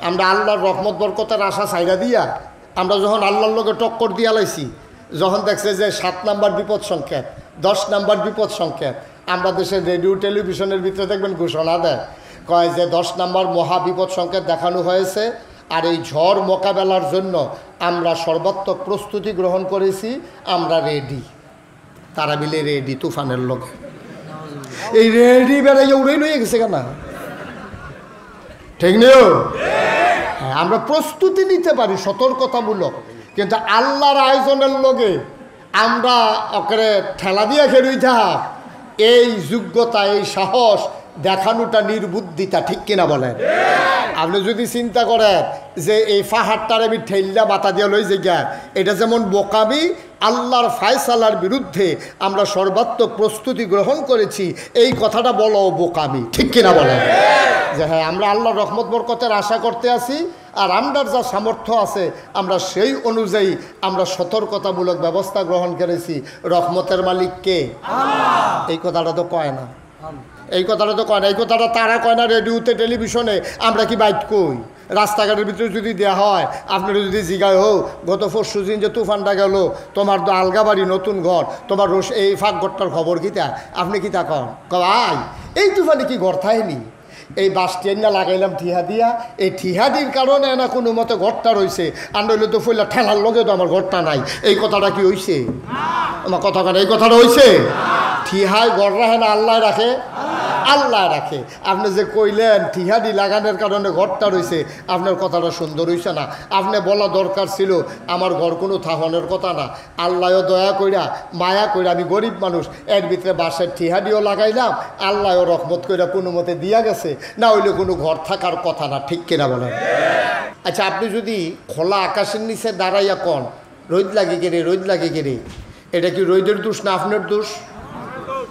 আমরা আল্লাহর রহমত বরকতের আশা ছাইরা দিয়া আমরা যখন আল্লাহর লোকে টক্কর দিয়া লাইছি, যখন দেখছে যে 7 নাম্বার বিপদ সংকেত, 10 নাম্বার বিপদ সংকেত, আমরা দেশের রেডিও টেলিভিশনের ভিতরে দেখবেন ঘোষণা দেয়, কয় যে 10 নাম্বার মহা বিপদ সংকেত দেখানো হয়েছে, আর এই ঝড় মোকাবেলার জন্য আমরা সর্বাত্মক প্রস্তুতি গ্রহণ করেছি, আমরা রেডি। তারা মিলে রেডি তুফানের লোকে, এই রেডি বেড়াইয়া উড়ে লইয়ে গেছে কেন? ঠিক নেই? হ্যাঁ, আমরা প্রস্তুতি নিতে পারি সতর্কতামূলক, কিন্তু আল্লাহর আয়োজনের লগে আমরা ওকে ঠেলা দিয়ে খেলুই থাক, এই যোগ্যতা এই সাহস দেখানোটা নির্বুদ্ধিতা, ঠিক কিনা বলেন? আপনি যদি চিন্তা করেন যে এই পাহাড়টার আমি ঠেল্লা বাতা দিয়ে লই জায়গা, এটা যেমন বোকামি, আল্লাহর ফায়সালার বিরুদ্ধে আমরা সর্বাত্মক প্রস্তুতি গ্রহণ করেছি, এই কথাটা বলো বোকামি, ঠিক কিনা বলেন? যে হ্যাঁ, আমরা আল্লাহর রহমত বরকতের আশা করতে আছি, আর আমরার যা সামর্থ্য আছে আমরা সেই অনুযায়ী আমরা সতর্কতামূলক ব্যবস্থা গ্রহণ করেছি। রহমতের মালিক কে? এই কথাটা তো কয় না, এই কথাটা তো কয় না, এই কথাটা তারা কয় না রেডিওতে টেলিভিশনে, আমরা কি বাইট কই? রাস্তাঘাটের ভিতরে যদি দেওয়া হয়, আপনারা যদি জিগায় হোক গত পরশু দিন যে তুফানটা গেল, তোমার তো আলগা বাড়ি নতুন ঘর, তোমার এই ফাঁকঘরটার খবর কিতা? আপনি কিতা কন? ভাই এই তুফানে কি ঘর থাইনি? এই বাস ট্রেনটা লাগাইলাম ঠিহা দিয়া, এই ঠিহাদির কারণে না কোনো মতে ঘরটা রয়েছে, আর নইলে তো ফইলা ঠেলার লগে তো আমার ঘরটা নাই। এই কথাটা কি হইছে? আমার কথা কেন এই কথাটা হইছে? ঠিহায় ঘর রাখে না আল্লাহ রাখে? আল্লাহ রাখে। আপনি যে কইলেন ঠিহাদি লাগানোর কারণে ঘরটা রয়েছে, আপনার কথাটা সুন্দর হইছে না। আপনি বলা দরকার ছিল আমার ঘর কোনো থাহনের কথা না, আল্লাহও দয়া কইরা মায়া কইরা, আমি গরিব মানুষ, এর ভিতরে বাসের ঠিহাদিও লাগাইলাম, আল্লাহও রহমত কইরা কোনো মতে দিয়া গেছে, না হইলে কোনো ঘর থাকার কথা না, ঠিক কিনা বলেন? আচ্ছা, আপনি যদি খোলা আকাশের নিচে দাঁড়াইয়া কন রোদ লাগে কেড়ে, রোদ লাগে কেড়ে, এটা কি রোদের দোষ না আপনার দোষ?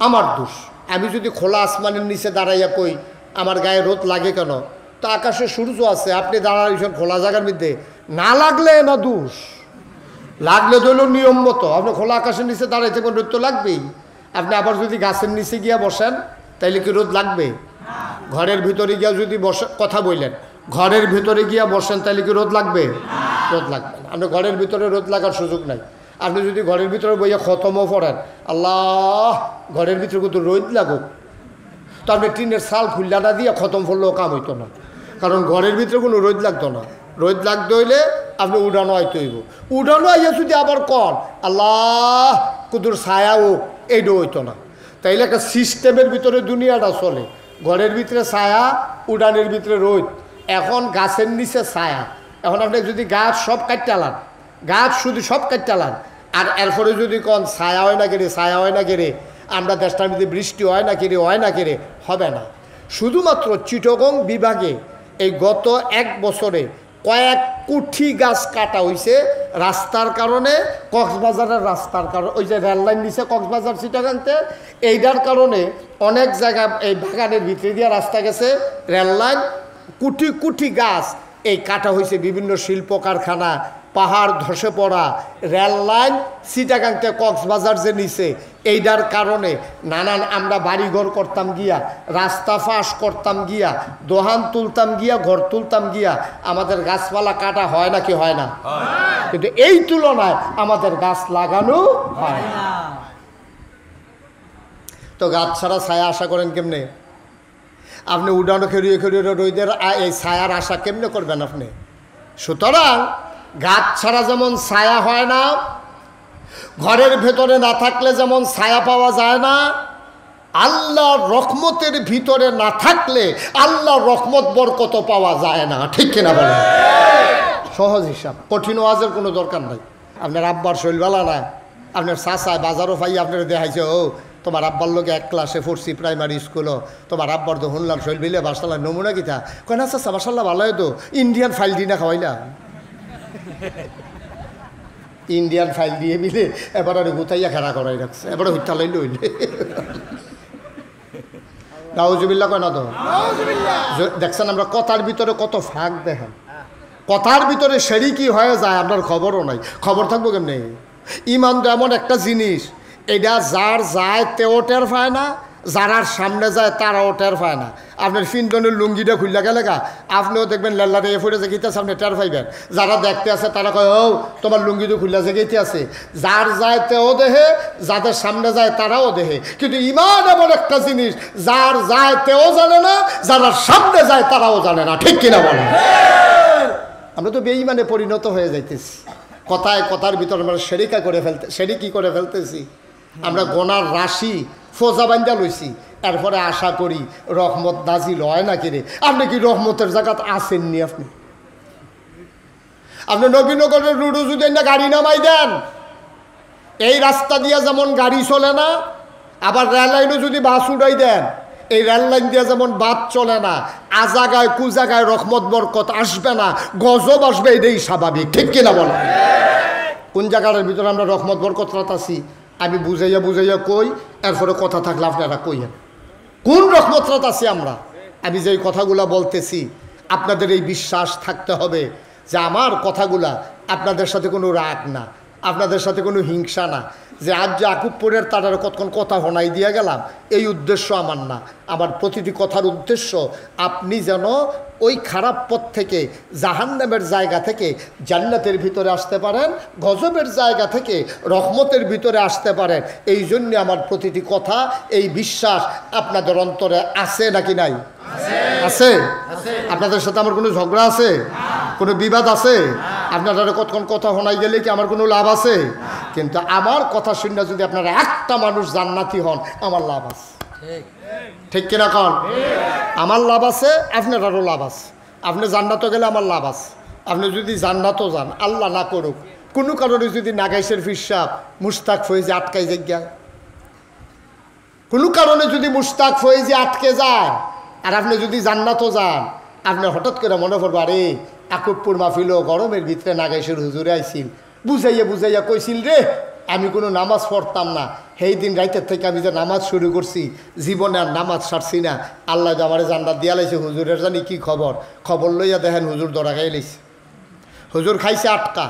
আমার দোষ। আমি যদি খোলা আসমানের নিচে দাঁড়াইয়া কই আমার গায়ে রোদ লাগে কেন, তো আকাশে সূর্য আছে, আপনি দাঁড়াইছেন খোলা জায়গার মধ্যে, না লাগলে না দোষ, লাগলে তো হলো নিয়ম মতো। আপনি খোলা আকাশের নিচে দাঁড়াইতে কোন রোদ তো লাগবেই। আপনি আবার যদি গাছের নিচে গিয়া বসেন তাইলে কি রোদ লাগবে? ঘরের ভিতরে গিয়া যদি বসে, কথা বললেন, ঘরের ভিতরে গিয়া বসেন তাইলে কি রোদ লাগবে? রোদ লাগবে না। আপনি ঘরের ভিতরে রোদ লাগার সুযোগ নাই। আপনি যদি ঘরের ভিতরে বইয়া খতমও পড়েন, আল্লাহ ঘরের ভিতরে কিন্তু রোদ লাগুক, তো আপনি টিনের সাল ফুল্লাটা দিয়ে খতম পড়লেও কাম হইতো না, কারণ ঘরের ভিতরে কোনো রোদ লাগতো না। রোদ লাগতে হইলে আপনি উড়ানো আইতে হইব, উড়ানো আইয়া যদি আবার কন আল্লাহ কুদুর ছায়া হোক, এইটা হইতো না। তাইলে একটা সিস্টেমের ভিতরে দুনিয়াটা চলে, ঘরের ভিতরে ছায়া, উড়ানের ভিতরে রোদ। এখন গাছের নিচে ছায়া, এখন আপনি যদি গাছ সব কাটতে আলান, গাছ শুধু সব কাটতে আলান, আর এরপরে যদি কন ছায়া হয় না কেড়ে, ছায়া হয় না কেড়ে, আমরা দেশটার মধ্যে বৃষ্টি হয় না কেড়ে, হয় না কেড়ে, হবে না। শুধুমাত্র চিটাগং বিভাগে এই গত 1 বছরে কয়েক কোটি গাছ কাটা হয়েছে রাস্তার কারণে, কক্সবাজারের রাস্তার কারণে, ওই যে রেললাইন নিচে কক্সবাজার চিটাগাংতে, এইটার কারণে অনেক জায়গায় এই বাগানের ভিতরে দিয়ে রাস্তা গেছে, রেললাইন, কোটি কোটি গাছ এই কাটা হয়েছে। বিভিন্ন শিল্প কারখানা, পাহাড় ধসে পড়া, রেল লাইন চিটাগাংতে কক্সবাজার যে নিচে, এইটার কারণে নানান আমরা বাড়িঘর করতাম গিয়া, রাস্তা ফাঁস করতাম গিয়া, দোহান তুলতাম গিয়া, ঘর তুলতাম গিয়া, আমাদের গাছপালা কাটা হয় নাকি হয় না? কিন্তু এই তুলনায় আমাদের গাছ লাগানো হয় না। তো গাছ ছাড়া ছায়া আশা করেন কেমনে? আপনি উড়ানো খেরিয়ে খেরিয়ে রোদের এই ছায়ার আশা কেমনে করবেন আপনি? সুতরাং গাছ ছাড়া যেমন ছায়া হয় না, ঘরের ভেতরে না থাকলে যেমন ছায়া পাওয়া যায় না, আল্লাহর রহমতের ভিতরে না থাকলে আল্লাহর রহমত বরকত পাওয়া যায় না, ঠিক কিনা বলেন? সহজ হিসাব, কঠিন ওয়াজের কোনো দরকার নাই। আপনার আব্বার শৈলবেলা না, আপনার চাচায় বাজারও পাই আপনারা দেখাইছে, ও তোমার আব্বার লোকে 1 ক্লাসে পড়ছি প্রাইমারি স্কুলও, তোমার আব্বার তো শুনলাম শৈল বিলে বাসাল্লাহ নমুনা কিতা কয় না চাচা বাসাল্লাহ ভালো তো ইন্ডিয়ান ফাইল দিয়ে না খাওয়াইলা, ইন্ডিয়ান ফাইল দিয়ে মিলে এবার আর গুতাইয়া খেলা করাই রাখছে, এবারে হত্যা লাইলে হইলে নাউজুবিল্লাহ কয় না তো? দেখছেন আমরা কথার ভিতরে কত ফাঁক দেখেন, কথার ভিতরে সেরি কি হয়ে যায় আপনার খবরও নাই। খবর থাকবো কেমনি? ইমান তো এমন একটা জিনিস, এটা যার যায় তেও টের পায় না, যারার সামনে যায় তারাও টের পায় না। আপনার ফিনটনের লুঙ্গিটা খুললা গেলে গা আপনিও দেখবেন লেল্লারে এ ফুটে জেগেতে সামনে টের পাইবেন। যারা দেখতে আছে তারা কয় ও তোমার লুঙ্গি তো খুললা জেগেতে আছে। যার যায় তেও দেহে, যাদের সামনে যায় তারাও দেহে। কিন্তু ইমান এমন একটা জিনিস, যার যায় তেও জানে না, যারা সামনে যায় তারাও জানে না। ঠিক কিনা বলে? আমরা তো বেঈমানে পরিণত হয়ে যাইতেছি। কথায় কথার ভিতর আমরা সেরিকি করে ফেলতেছি। আমরা গোনার রাশি ফোজা বান্ধা লইছি, এরপরে আশা করি রহমত নাজিল হয় নাকি রে। আপনি কি রহমতের জায়গাত আসেননি? আপনি নবীনগরের রুডু যদি না গাড়ি নামাই দেন, এই রাস্তা দিয়ে যেমন গাড়ি চলে না, আবার রেল লাইনও যদি বাস উড়াই দেন, এই রেল লাইন দিয়ে যেমন বাস চলে না, আজাগায় কুজাগায় রহমত বরকত আসবে না, গজব আসবে, এটাই স্বাভাবিক। ঠিক কিনা বলে? কোন জায়গাটার ভিতরে আমরা রহমত বরকত রাতাছি আমি বুঝাইয়া কই, এরপরে কথা থাকলে আপনারা কইয়েন কোন রহমত রাতাছি আমরা। আমি যেই কথাগুলা বলতেছি আপনাদের এই বিশ্বাস থাকতে হবে যে আমার কথাগুলা আপনাদের সাথে কোনো রাগ না, আপনাদের সাথে কোনো হিংসা না, যে আজ যে আকুবপুরের তাদের কতক্ষণ কথা হনাই দিয়ে গেলাম, এই উদ্দেশ্য আমার না। আমার প্রতিটি কথার উদ্দেশ্য আপনি যেন ওই খারাপ পথ থেকে, জাহান্নামের জায়গা থেকে জান্নাতের ভিতরে আসতে পারেন, গজবের জায়গা থেকে রহমতের ভিতরে আসতে পারেন। এই জন্য আমার প্রতিটি কথা, এই বিশ্বাস আপনাদের অন্তরে আছে নাকি নাই? আছে। আপনাদের সাথে আমার কোনো ঝগড়া আছে? কোনো বিবাদ আছে? আপনারা কতক্ষণ কথা শোনাই গেলে কি আমার কোনো লাভ আছে? কিন্তু আমার কথা শুনে যদি আপনারা একটা মানুষ জান্নাতি হন, আমার লাভ আছে। ঠিক কিনা কন? আমার লাভ আছে, আপনারও লাভ আছে। আপনি জান্নাতও গেলে আমার লাভ আছে। আপনি যদি জান্নাতও যান, আল্লাহ না করুক, কোনো কারণে যদি নাগাইশের ফিরসাব মুস্তাক ফয়েজে আটকাই যায়, কোনো কারণে যদি মুস্তাক ফয়েজে আটকে যায়, আর আপনি যদি জান্নাতও যান, আপনি হঠাৎ করে মনে পড়বো আরে আকুবপুর মাহফিল গরমের ভিতরে নাগাইশের হুজুরে আইছিল, বুঝাইয়া কইছিল রে আমি কোনো নামাজ পড়তাম না, সেই দিন রাইতের থেকে আমি যে নামাজ শুরু করছি, জীবনে আর নামাজ ছাড়ছি না, আল্লাহ যে আমার জান্নাত দিয়া লাইছে, হুজুরের জানি কি খবর লইয়া দেখেন হুজুর দরা খাই লাইছে, হুজুর খাইছে আটকা।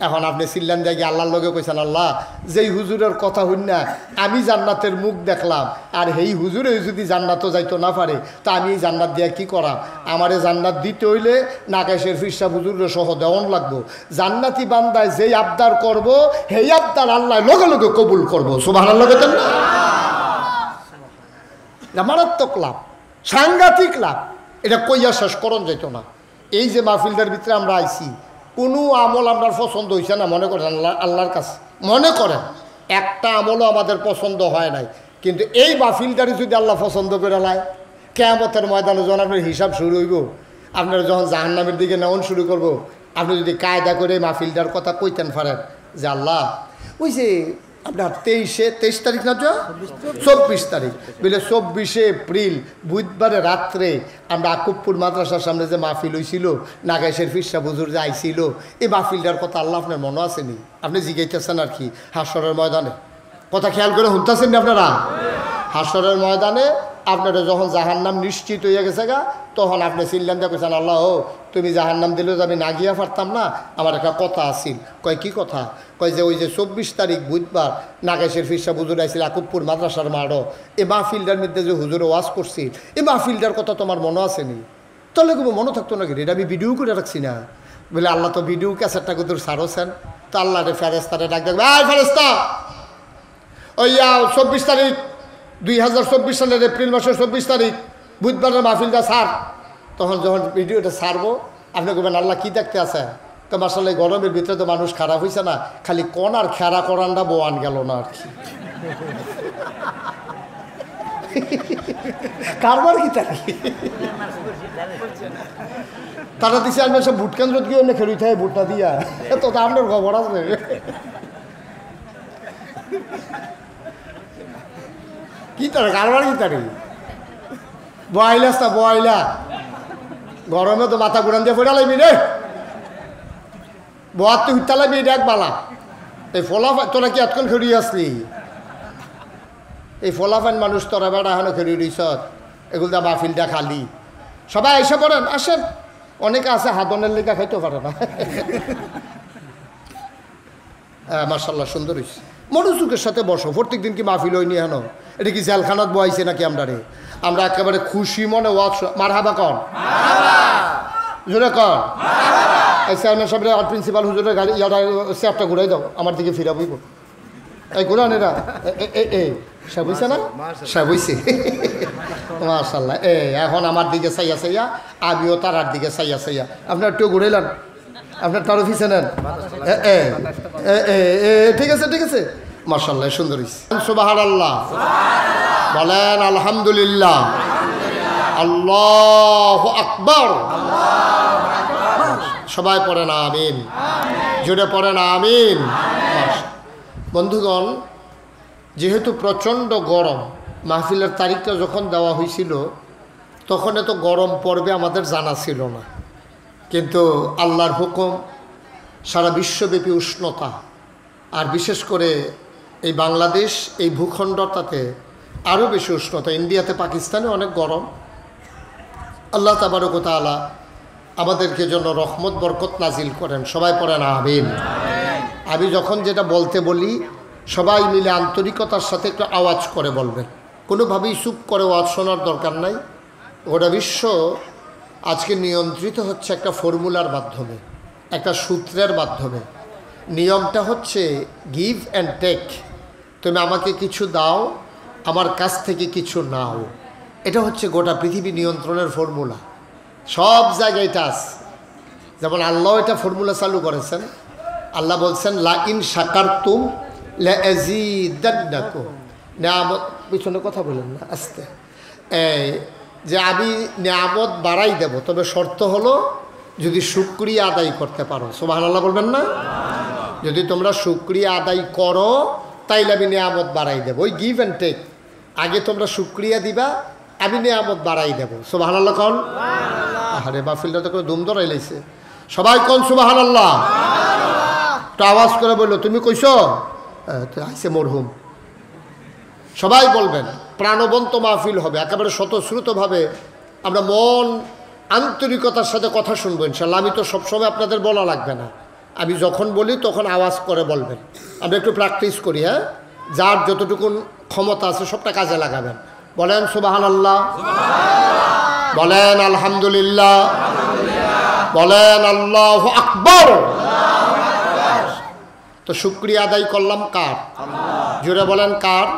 এখন আপনি চিল্লান দেখি আল্লাহর লগে কইছেন আল্লাহ যেই হুজুরের কথা হইন না আমি জান্নাতের মুখ দেখলাম, আর এই হুজুরে যদি জান্নাতও যাইতো না পারে তা আমি এই জান্নাত দিয়া কি করাম? আমারে জান্নাত দিতে হইলে নাকাশের ফিরসা হুজুরের সহ দেওয়ান লাগবো। জান্নাতি বান্দায় যেই আবদার করব সেই আবদার আল্লাহ লগে লগে কবুল করবো। সুবহানাল্লাহ বলেন না? মারাত্মক লাভ, সাংঘাতিক লাভ, এটা কইয়া শেষ করণ যেত না। এই যে মাহফিলটার ভিতরে আমরা আইছি, কোনো আমল আপনার পছন্দ হয়েছে না মনে করেন আল্লাহর কাছে, মনে করেন একটা আমলও আমাদের পছন্দ হয় নাই, কিন্তু এই মাহফিলটারে যদি আল্লাহ পছন্দ করে লায়, কিয়ামতের ময়দানে যখন আপনার হিসাব শুরু হইব, আপনারা যখন জাহান্নামের দিকে নেওয়ান শুরু করব, আপনি যদি কায়দা করে মাহফিলটার কথা কইতেন পারেন যে আল্লাহ ওই যে আপনার 23 তারিখ না, 24 তারিখ বলে 24শে এপ্রিল বুধবারে রাত্রে আমরা আকুবপুর মাদ্রাসার সামনে যে মাহফিল হয়েছিল, নাগাইশের ফিরসা হুজুর যে আইছিল, এই মাহফিলটার কথা আল্লাহ আপনার মনে আসেনি? আপনি জিজ্ঞাসেন আর কি হাসরের ময়দানে, কথা খেয়াল করে শুনতেছেন না আপনারা? হাসরের ময়দানে আপনারা যখন জাহান্নাম নিশ্চিত হয়ে গেছে গা, তখন আপনি চিল্লান দিয়ে কইছেন আল্লাহ ও তুমি জাহান্নাম দিলেও আমি না গিয়া পারতাম না, আমার একটা কথা আসিল। কয় কি কথা? কয় যে ওই যে 24 তারিখ বুধবার নাগেশের ফিরসা হুজুর আইছিল আকুবপুর মাদ্রাসার মাঠও, এই মাহফিলটার মধ্যে যে হুজুরে ওয়াজ করছিল, এই মাহফিলটার কথা তোমার মনে আসেনি? তাহলে কেউ মনে থাকতো নাকি? এটা আমি ভিডিও করে রাখছি না বলে আল্লাহ তো ভিডিও ক্যাসেটটা কুদুর সারোছেন, তো আল্লাহ রে ফেরেস্তারে ডাক দেখবে, আয় ফেরেস্তা ওই 24 তারিখ 2024 সালের এপ্রিল মাসের 24 তারিখ বুধবারের মাহফিলটা সার। তখন যখন ভিডিওটা সারবো আপনি বলবেন আল্লাহ কি দেখতে আছে? তো মাসাল্লাহ গরমের ভিতরে তো মানুষ খারাপ হয়েছে না, খালি কোন আর খেরা করানটা বোয়ান গেল না আর কি, কারবার কি তাকে তারা দিছে আমি সব ভোট কেন্দ্র গিয়ে অন্য খেলুই থাকে ভোটটা দিয়া, তো আপনার খবর আছে? কি তার কারবার কি তারি বয়লাস না বয়লা, গরমে তো মাথা ঘুরান দিয়ে ফেরা লাগবি রে, বয়ার তুই হুত্তা লাগবি দেখ বালা। এই ফলাফান তোরা কি এতক্ষণ খেড়িয়ে আসলি? এই ফলাফান মানুষ তোরা বেড়া এখনো খেড়িয়ে দিস, এগুলো মাহফিলটা খালি। সবাই এসে পড়েন, আসেন, অনেকে আছে হাদনের লেখা খাইতে পারে না। হ্যাঁ মার্শাল্লাহ সুন্দর হয়েছে। মনোযোগের সাথে বসো। প্রত্যেক দিন কি মাহফিল হয়নি হেন? এটা কি জেলখানাত বয়াইছে নাকি আমরা একেবারে খুশি মনে ওয়াজ মারহাবা কন, জোরে কন। এই চেয়ারম্যান সাহেব আর প্রিন্সিপাল হুজুরের গাড়ি ইয়াটা চেয়ারটা ঘুরাই দাও, আমার দিকে ফিরা বইব। এই ঘুরান এরা সে বুঝছে না, সে বুঝছে মাশাআল্লাহ। এখন আমার দিকে চাইয়া চাইয়া, আমিও তারার দিকে চাইয়া চাইয়া। আপনার একটু ঘুরাইলেন, আপনার তার অফিসে নেন। ঠিক আছে ঠিক আছে, মাশাআল্লাহ, সুন্দর হইছে। সুবহানাল্লাহ বলেন, আলহামদুলিল্লাহ, আল্লাহু আকবার। সবাই পড়েন আমিন, জোরে পড়েন আমিন। বন্ধুগণ, যেহেতু প্রচণ্ড গরম, মাহফিলের তারিখটা যখন দেওয়া হয়েছিল তখন এত গরম পড়বে আমাদের জানা ছিল না, কিন্তু আল্লাহর হুকুম, সারা বিশ্বব্যাপী উষ্ণতা, আর বিশেষ করে এই বাংলাদেশ এই ভূখণ্ডটাতে আরও বেশি উষ্ণতা। ইন্ডিয়াতে, পাকিস্তানে অনেক গরম। আল্লাহ তাবারক ওয়া তাআলা আমাদেরকে জন্য রহমত বরকত নাজিল করেন। সবাই পড়েন আমিন। আমি যখন যেটা বলতে বলি সবাই মিলে আন্তরিকতার সাথে একটু আওয়াজ করে বলবেন, কোনোভাবেই চুপ করে আওয়াজ শোনার দরকার নাই। গোটা বিশ্ব আজকে নিয়ন্ত্রিত হচ্ছে একটা ফর্মুলার মাধ্যমে, একটা সূত্রের মাধ্যমে। নিয়মটা হচ্ছে গিভ অ্যান্ড টেক। তুমি আমাকে কিছু দাও, আমার কাছ থেকে কিছু নাও। এটা হচ্ছে গোটা পৃথিবী নিয়ন্ত্রণের ফর্মুলা। সব জায়গায় এটা আছে। যেমন আল্লাহ এটা ফর্মুলা চালু করেছেন। আল্লাহ বলছেন, লা ইন শাকারতুম লা আযীদান্নাকুম। নিয়ামত, পিছনে কথা বলেন না, আস্তে। যে আমি নিয়ামত বাড়াই দেব, তবে শর্ত হলো যদি শুকরিয়া আদায় করতে পারো। সুবহানাল্লাহ বলবেন না? যদি তোমরা শুকরিয়া আদায় করো তাইলে আমি নিয়ামত বাড়াই দেব। ওই গিভ অ্যান্ড টেক। আগে তোমরা শুকরিয়া দিবা, আমি নিয়ামত বাড়াই দেব। সুবহানাল্লাহ কন। আরে মাহফিলটা তো করে দুম ধরাই লাইছে। সবাই কন সুবহানাল্লাহ। তো আওয়াজ করে বললো, তুমি কইছো? আইসে মরহুম। সবাই বলবেন, প্রাণবন্ত মাহফিল হবে, একেবারে স্বতঃস্ফূর্তভাবে আমরা মন আন্তরিকতার সাথে কথা শুনবো ইনশাল্লাহ। আমি তো সবসময় আপনাদের বলা লাগবে না, আমি যখন বলি তখন আওয়াজ করে বলবেন। আমরা একটু প্র্যাকটিস করি, হ্যাঁ? যার যতটুকুন ক্ষমতা আছে সবটা কাজে লাগাবেন। বলেন সুবহানাল্লাহ, বলেন আলহামদুলিল্লাহ, বলেন আল্লাহু আকবার। তো শুকরিয়া আদায় করলাম কার? জোরে বলেন কার?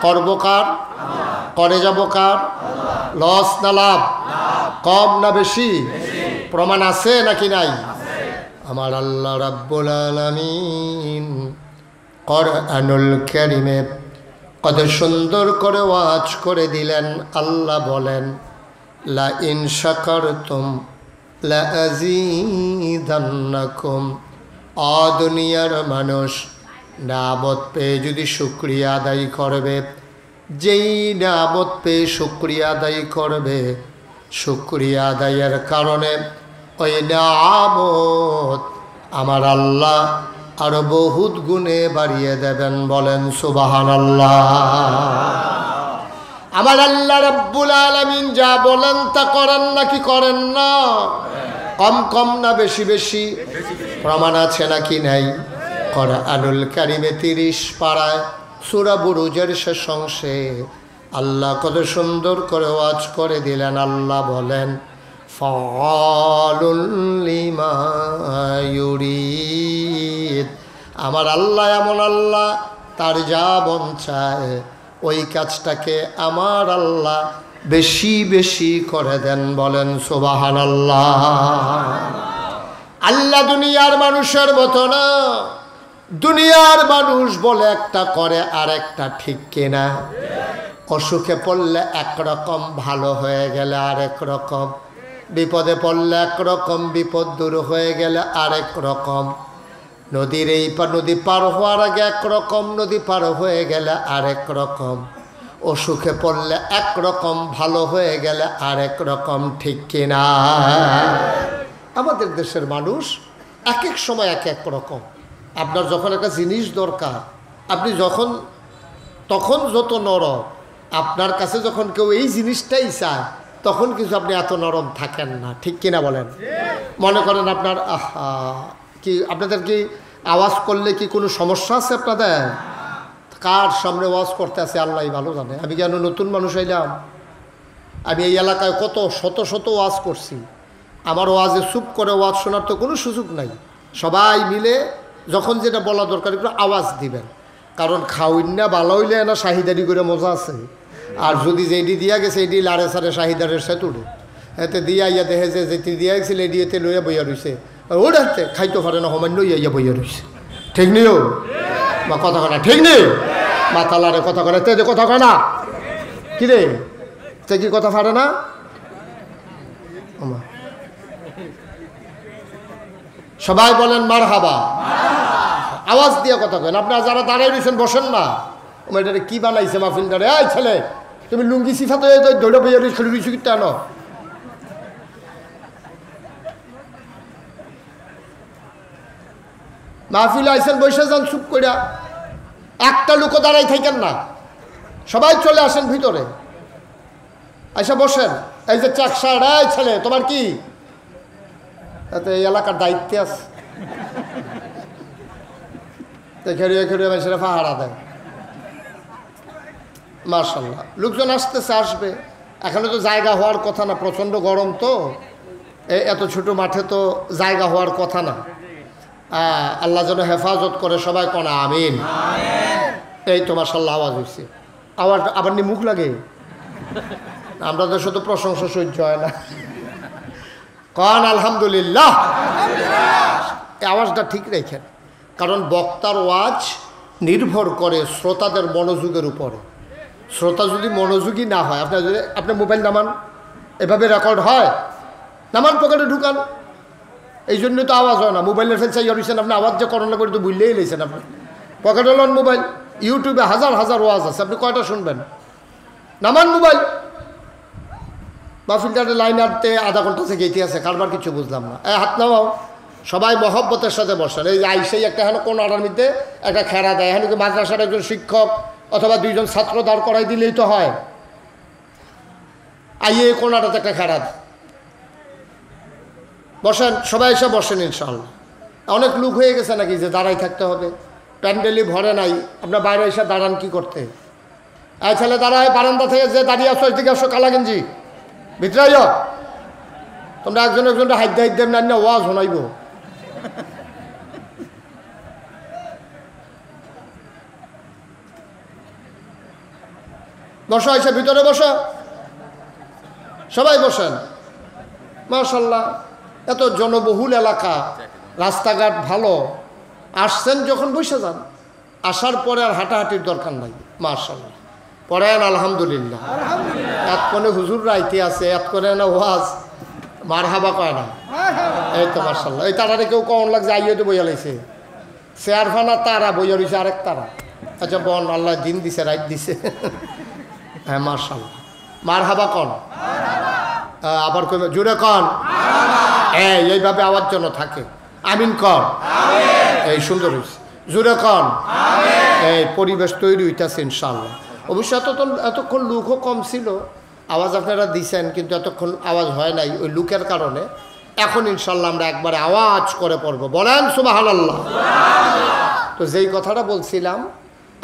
করব কার? করে যাব কার? লস না লাভ? কম না বেশি? প্রমাণ আছে নাকি নাই? আমার আল্লাহ রাব্বুল আলামিন কোরআনুল কারীমে কত সুন্দর করে ওয়াজ করে দিলেন। আল্লাহ বলেন, লা ইন শাকারতুম লা আযীদান্নাকুম। দুনিয়ার মানুষ নিয়ামত পেয়ে যদি শুকরিয়া আদায় করবে, যেই নিয়ামত পেয়ে শুকরিয়া আদায় করবে, শুকরিয়া আদায়ের কারণে ওই নিয়ামত আমার আল্লাহ আরো বহুত গুণে বাড়িয়ে দেবেন। বলেন সুবহানাল্লাহ। আমার আল্লাহ রাব্বুল আলামিন যা বলেন তা করেন নাকি করেন না? কম কম না বেশি বেশি? প্রমাণ আছে নাকি নাই? কোরআনুল কারীমে 30 পারায় সূরা বুরুজের শেষ অংশে আল্লাহ কত সুন্দর করে ওয়াজ করে দিলেন। আল্লাহ বলেন, ফাআলুল লিমা ইউরিদ। আমার আল্লাহ এমন আল্লাহ, তার যা মন চায় ওই কাজটাকে আমার আল্লাহ বেশি বেশি করে দেন। বলেন সুবহানাল্লাহ। আল্লাহ দুনিয়ার মানুষের মতো না। দুনিয়ার মানুষ বলে একটা করে আর একটা, ঠিক কিনা? অসুখে পড়লে একরকম, ভালো হয়ে গেলে আরেক রকম, বিপদে পড়লে একরকম, বিপদ দূর হয়ে গেলে আরেক রকম। নদীর এই নদী পার হওয়ার আগে একরকম, নদী পার হয়ে গেলে আরেক রকম। অসুখে পড়লে একরকম, ভালো হয়ে গেলে আরেক রকম, ঠিক কিনা? আমাদের দেশের মানুষ এক এক সময় এক এক রকম। আপনার যখন একটা জিনিস দরকার, আপনি তখন যত নরম, আপনার কাছে যখন কেউ এই জিনিসটাই চায় তখন কিছু আপনি এত নরম থাকেন না, ঠিক কিনা বলেন? মনে করেন আপনার কি আপনাদের কি আওয়াজ করলে কি কোনো সমস্যা আছে আপনাদের? কার সামনে ওয়াজ করতে আছে আল্লাহ ভালো জানে। আমি কেন নতুন মানুষ আইলাম? আমি এই এলাকায় কত শত শত ওয়াজ করছি। আমার ওয়াজে চুপ করে ওয়াজ শোনার তো কোনো সুযোগ নাই। সবাই মিলে যখন যেটা বলা দরকার একটু আওয়াজ দিবেন, কারণ খাওয়াইন না ভালো হইলে না শাহিদারি করে মজা আছে। আর যদি যেটি দিয়া গেছে এটি লাড়ে সারে শাহিদারের সেতুড়ে এতে দিয়া ইয়া দেখে যে যেটি দিয়া গেছিল এটি এতে লইয়া বইয়া রয়েছে, ওটাতে খাইতে পারে না সমান্য ইয়া বইয়া রয়েছে। ঠিক নিও বা কথা কয় না? ঠিক নেই বা তালারে কথা কয় না? তে কথা কয় না কি রে? তে কি কথা পারে না? সবাই বলেন মারহাবা। আওয়াজ দিয়ে কথা কেন? আপনারা যারা দাঁড়াই রয়েছেন বসেন না। এটা কি বানাইছে মাহফিলটারে? এই ছেলে তুমি লুঙ্গি সিফাতে দৌড়ে বইয়া খেলে রয়েছি কি টানো? মাহফিল আইসেন বসে যান চুপ করিয়া, একটা লোকও দাঁড়াই থাকেন না, সবাই চলে আসেন ভিতরে, আইসা বসেন। এই যে চাকসার, এই ছেলে তোমার কি এই এলাকার দায়িত্বে আছে? খেড়িয়ে খেড়িয়ে মানুষেরা পাহারা দেয়। মাশাআল্লাহ লোকজন আসতেছে, আসবে। এখানে তো জায়গা হওয়ার কথা না, প্রচণ্ড গরম তো, এত ছোট মাঠে তো জায়গা হওয়ার কথা না। আল্লাহ যেন হেফাজত করে, সবাই কনা আমিন। এই তো মাশাআল্লাহ আওয়াজ হয়েছে। আওয়াজ আবার নি মুখ লাগে, আমরা তো শুধু প্রশংসা সহ্য হয় না। কন আলহামদুলিল্লাহ। এই আওয়াজটা ঠিক রেখেন, কারণ বক্তার ওয়াজ নির্ভর করে শ্রোতাদের মনোযোগের উপরে। শ্রোতা যদি মনোযোগী না হয়, আপনার যদি আপনি মোবাইল নামান, এভাবে রেকর্ড হয়, নামান পকেটে ঢুকান, এই জন্য তো আওয়াজ হয় না। মোবাইলের ফেলসাই হয়েছেন আপনি, আওয়াজ যে করোনা করে তো বুঝলেই লেছেন আপনি। পকেটে লন মোবাইল, ইউটিউবে হাজার হাজার ওয়াজ আছে, আপনি কয়টা শুনবেন? নামান মোবাইল। মাহফিলটারে লাইন আনতে আধা ঘন্টা থেকে এটি আছে, কারবার কিছু বুঝলাম না। হাত নামাও, সবাই মহব্বতের সাথে বসেন। এই আইসেই একটা হেন কোন আড়ার মধ্যে একটা খেরা দেয়, হেন কি মাদ্রাসার একজন শিক্ষক অথবা দুইজন ছাত্র দাঁড় করাই দিলেই তো হয়। আইয়ে কোনাটাতে একটা খেরা দেয়, বসেন সবাই এসে বসেন ইনশাআল্লাহ। অনেক লোক হয়ে গেছে নাকি যে দাঁড়াই থাকতে হবে, প্যান্ডেলই ভরে নাই, আপনার বাইরে এসে দাঁড়ান কি করতে? এই ছেলে দাঁড়ায়, বারান্দা থেকে যে দাঁড়িয়ে আসো এদিকে আসো, কালা গেঞ্জি ভিতরে আইও। তোমরা একজন একজনটা হাইট হাইট দেব না, ওয়াজ শোনাইব। বসো, এসে ভিতরে বসো, সবাই বসেন। মাশাআল্লাহ এত জনবহুল এলাকা, রাস্তাঘাট ভালো, আসছেন যখন বসে যান, আসার পরে আর হাঁটাহাঁটির দরকার নাই। মাশাআল্লাহ পড়েন আলহামদুলিল্লাহ। এত কোনে হুজুর রাইতে আছে, এত করে না ওয়াজ মারহাবা কয় না। এই তো মাশাআল্লাহ। এই তারারে কেউ কখন লাগছে আইয়ে তো বইয়া লাইছে, চেয়ারফানা তারা বইয়া রয়েছে আরেক তারা। আচ্ছা বন, আল্লাহ দিন দিছে, রাইট দিছে। হ্যাঁ মাশাআল্লাহ মারহাবা কন, আবার কই জুড়ে কন। এইভাবে আওয়াজ যেন থাকে। আমিন কন। এই সুন্দর হয়েছে, জুড়ে কন। এই পরিবেশ তৈরি হইতেছে ইনশাআল্লাহ। অবশ্য এতক্ষণ লোকও কম ছিল, আওয়াজ আপনারা দিছেন, কিন্তু এতক্ষণ আওয়াজ হয় নাই ওই লোকের কারণে। এখন ইনশাআল্লাহ আমরা একবারে আওয়াজ করে পড়বো, বলেন সুবহানাল্লাহ। তো যেই কথাটা বলছিলাম,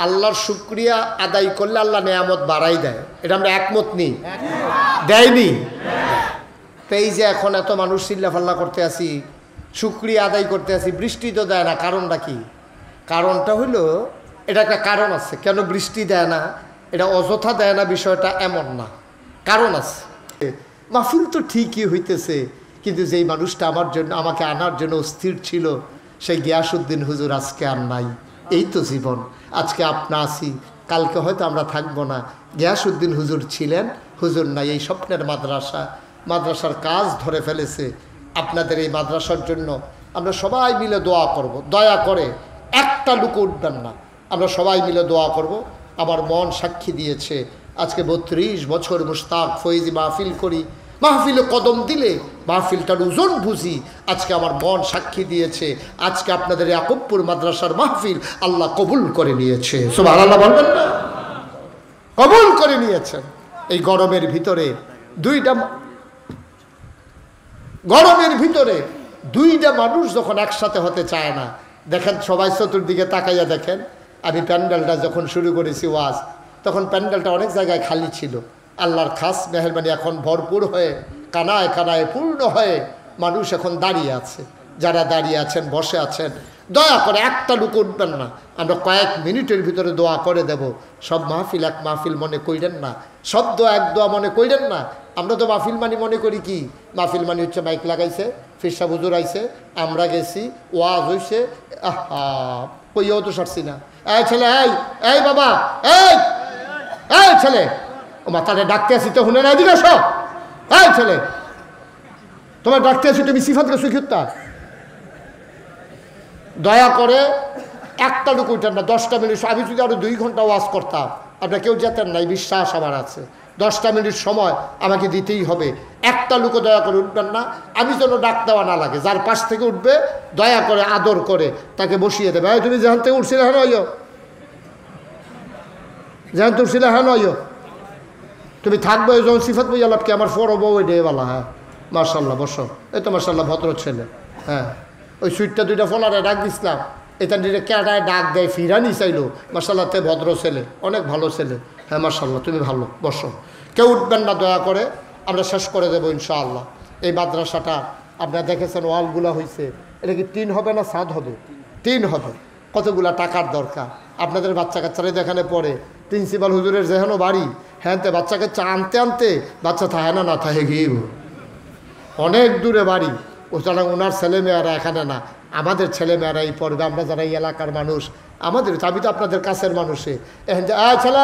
আল্লাহর শুকরিয়া আদায় করলে আল্লাহ নেয়ামত বাড়াই দেয়, এটা আমরা একমত নেই? দেয়নি? তো এই যে এখন এত মানুষ চিল্লাফাল্লা করতে আসি, শুকরিয়া আদায় করতে আসি, বৃষ্টি তো দেয় না, কারণটা কি? কারণটা হলো, এটা একটা কারণ আছে। কেন বৃষ্টি দেয় না? এটা অযথা দেয় না বিষয়টা এমন না, কারণ আছে। মাহফিল তো ঠিকই হইতেছে, কিন্তু যেই মানুষটা আমার জন্য, আমাকে আনার জন্য অস্থির ছিল, সেই গিয়াসউদ্দিন হুজুর আজকে আর নাই। এই তো জীবন। আজকে আপনা আছি, কালকে হয়তো আমরা থাকবো না। গিয়াসউদ্দিন হুজুর ছিলেন, হুজুর নাই। এই স্বপ্নের মাদ্রাসা, মাদ্রাসার কাজ ধরে ফেলেছে। আপনাদের এই মাদ্রাসার জন্য আমরা সবাই মিলে দোয়া করব। দয়া করে একটা লোক উঠবেন না, আমরা সবাই মিলে দোয়া করব। আমার মন সাক্ষী দিয়েছে, আজকে 32 বছর মুশতাক ফয়েজি মাহফিল করি, মাহফিলে কদম দিলে মাহফিলটার ওজন বুঝি। আজকে আমার মন সাক্ষী দিয়েছে, আজকে আপনাদের ইয়াকুবপুর মাদ্রাসার মাহফিল আল্লাহ কবুল করে নিয়েছে। সুবহানাল্লাহ বলবেন না? কবুল করে নিয়েছেন। এই গরমের ভিতরে দুইটা মানুষ যখন একসাথে হতে চায় না, দেখেন সবাই চতুর্দিকে তাকাইয়া দেখেন। আমি প্যান্ডেলটা যখন শুরু করেছি ওয়াজ, তখন প্যান্ডেলটা অনেক জায়গায় খালি ছিল। আল্লাহর খাস মেহেরবানি এখন ভরপুর হয়ে কানায় কানায় পূর্ণ হয়ে মানুষ এখন দাঁড়িয়ে আছে। যারা দাঁড়িয়ে আছেন, বসে আছেন, দয়া করে একটা লোক উঠবেন না। আমরা কয়েক মিনিটের ভিতরে দোয়া করে দেব। সব মাহফিল এক মাহফিল মনে কইরেন না, সব দোয়া এক দোয়া মনে কইরেন না। আমরা তো মাহফিল মানি মনে করি কি, মাহফিল মানি হচ্ছে মাইক লাগাইছে, ফিরসা হুজুর আইছে, আমরা গেছি, ওয়াজ হইছে, আহা কইও তো সারছি না। এই ছেলে, এই বাবা, এই ছেলে, ও মাথাটা ডাকতে আসি তো শুনে না, এদিকে আসো। এই ছেলে, তোমার ডাকতে আসি, তুমি সিফাতকে সুখিতা। দয়া করে একটা লোক উঠেন না, 10টা মিনিট। আমি যদি আরো 2 ঘন্টা ওয়াজ করতাম, আপনার কেউ যেতেন না, এই বিশ্বাস আমার আছে। 10টা মিনিট সময় আমাকে দিতেই হবে। একটা লোকও দয়া করে উঠবেন না, আমি যেন ডাক দেওয়া না লাগে। যার পাশ থেকে উঠবে দয়া করে আদর করে তাকে বসিয়ে দেবে। তুমি যেখান থেকে উঠছিলে হ্যাঁ নয়, যেখান থেকে উঠছিলে হ্যাঁ নয়, তুমি থাকবে যখন সিফাত বই আলাপকে আমার ফরো বউ ডেওয়ালা। হ্যাঁ মার্শাল্লাহ, বসো। এই তো মার্শাল্লাহ ভদ্র ছেলে। হ্যাঁ, ওই সুইটটা 2টা ফোলারে ডাক দিছিলাম, এটা নিয়ে কেটায় ডাক দেয়, ফিরানি চাইলো। মার্শাল্লাহ তে ভদ্র ছেলে, অনেক ভালো ছেলে। হ্যাঁ মার্শাল্লাহ, তুমি ভালো, বসো। কেউ উঠবেন না দয়া করে, আমরা শেষ করে দেবো ইনশাআল্লাহ। এই মাদ্রাসাটা আপনারা দেখেছেন ওয়ালগুলা হয়েছে, এটা কি 3 হবে না 7 হবে? 3 হবে। কতগুলা টাকার দরকার। আপনাদের বাচ্চা কাচ্চারা এখানে পড়ে, প্রিন্সিপাল হুজুরের যেহেন বাড়ি, হ্যাঁ তে বাচ্চা কাচ্চা আনতে আনতে বাচ্চা থাহে না থাহে গিয়ে অনেক দূরে বাড়ি। সুতরাং ওনার ছেলেমেয়েরা এখানে না, আমাদের ছেলেমেয়েরাই পড়বে। আমরা যারা এই এলাকার মানুষ, আমাদের, আমি তো আপনাদের কাছের মানুষে এখন যে ছেলে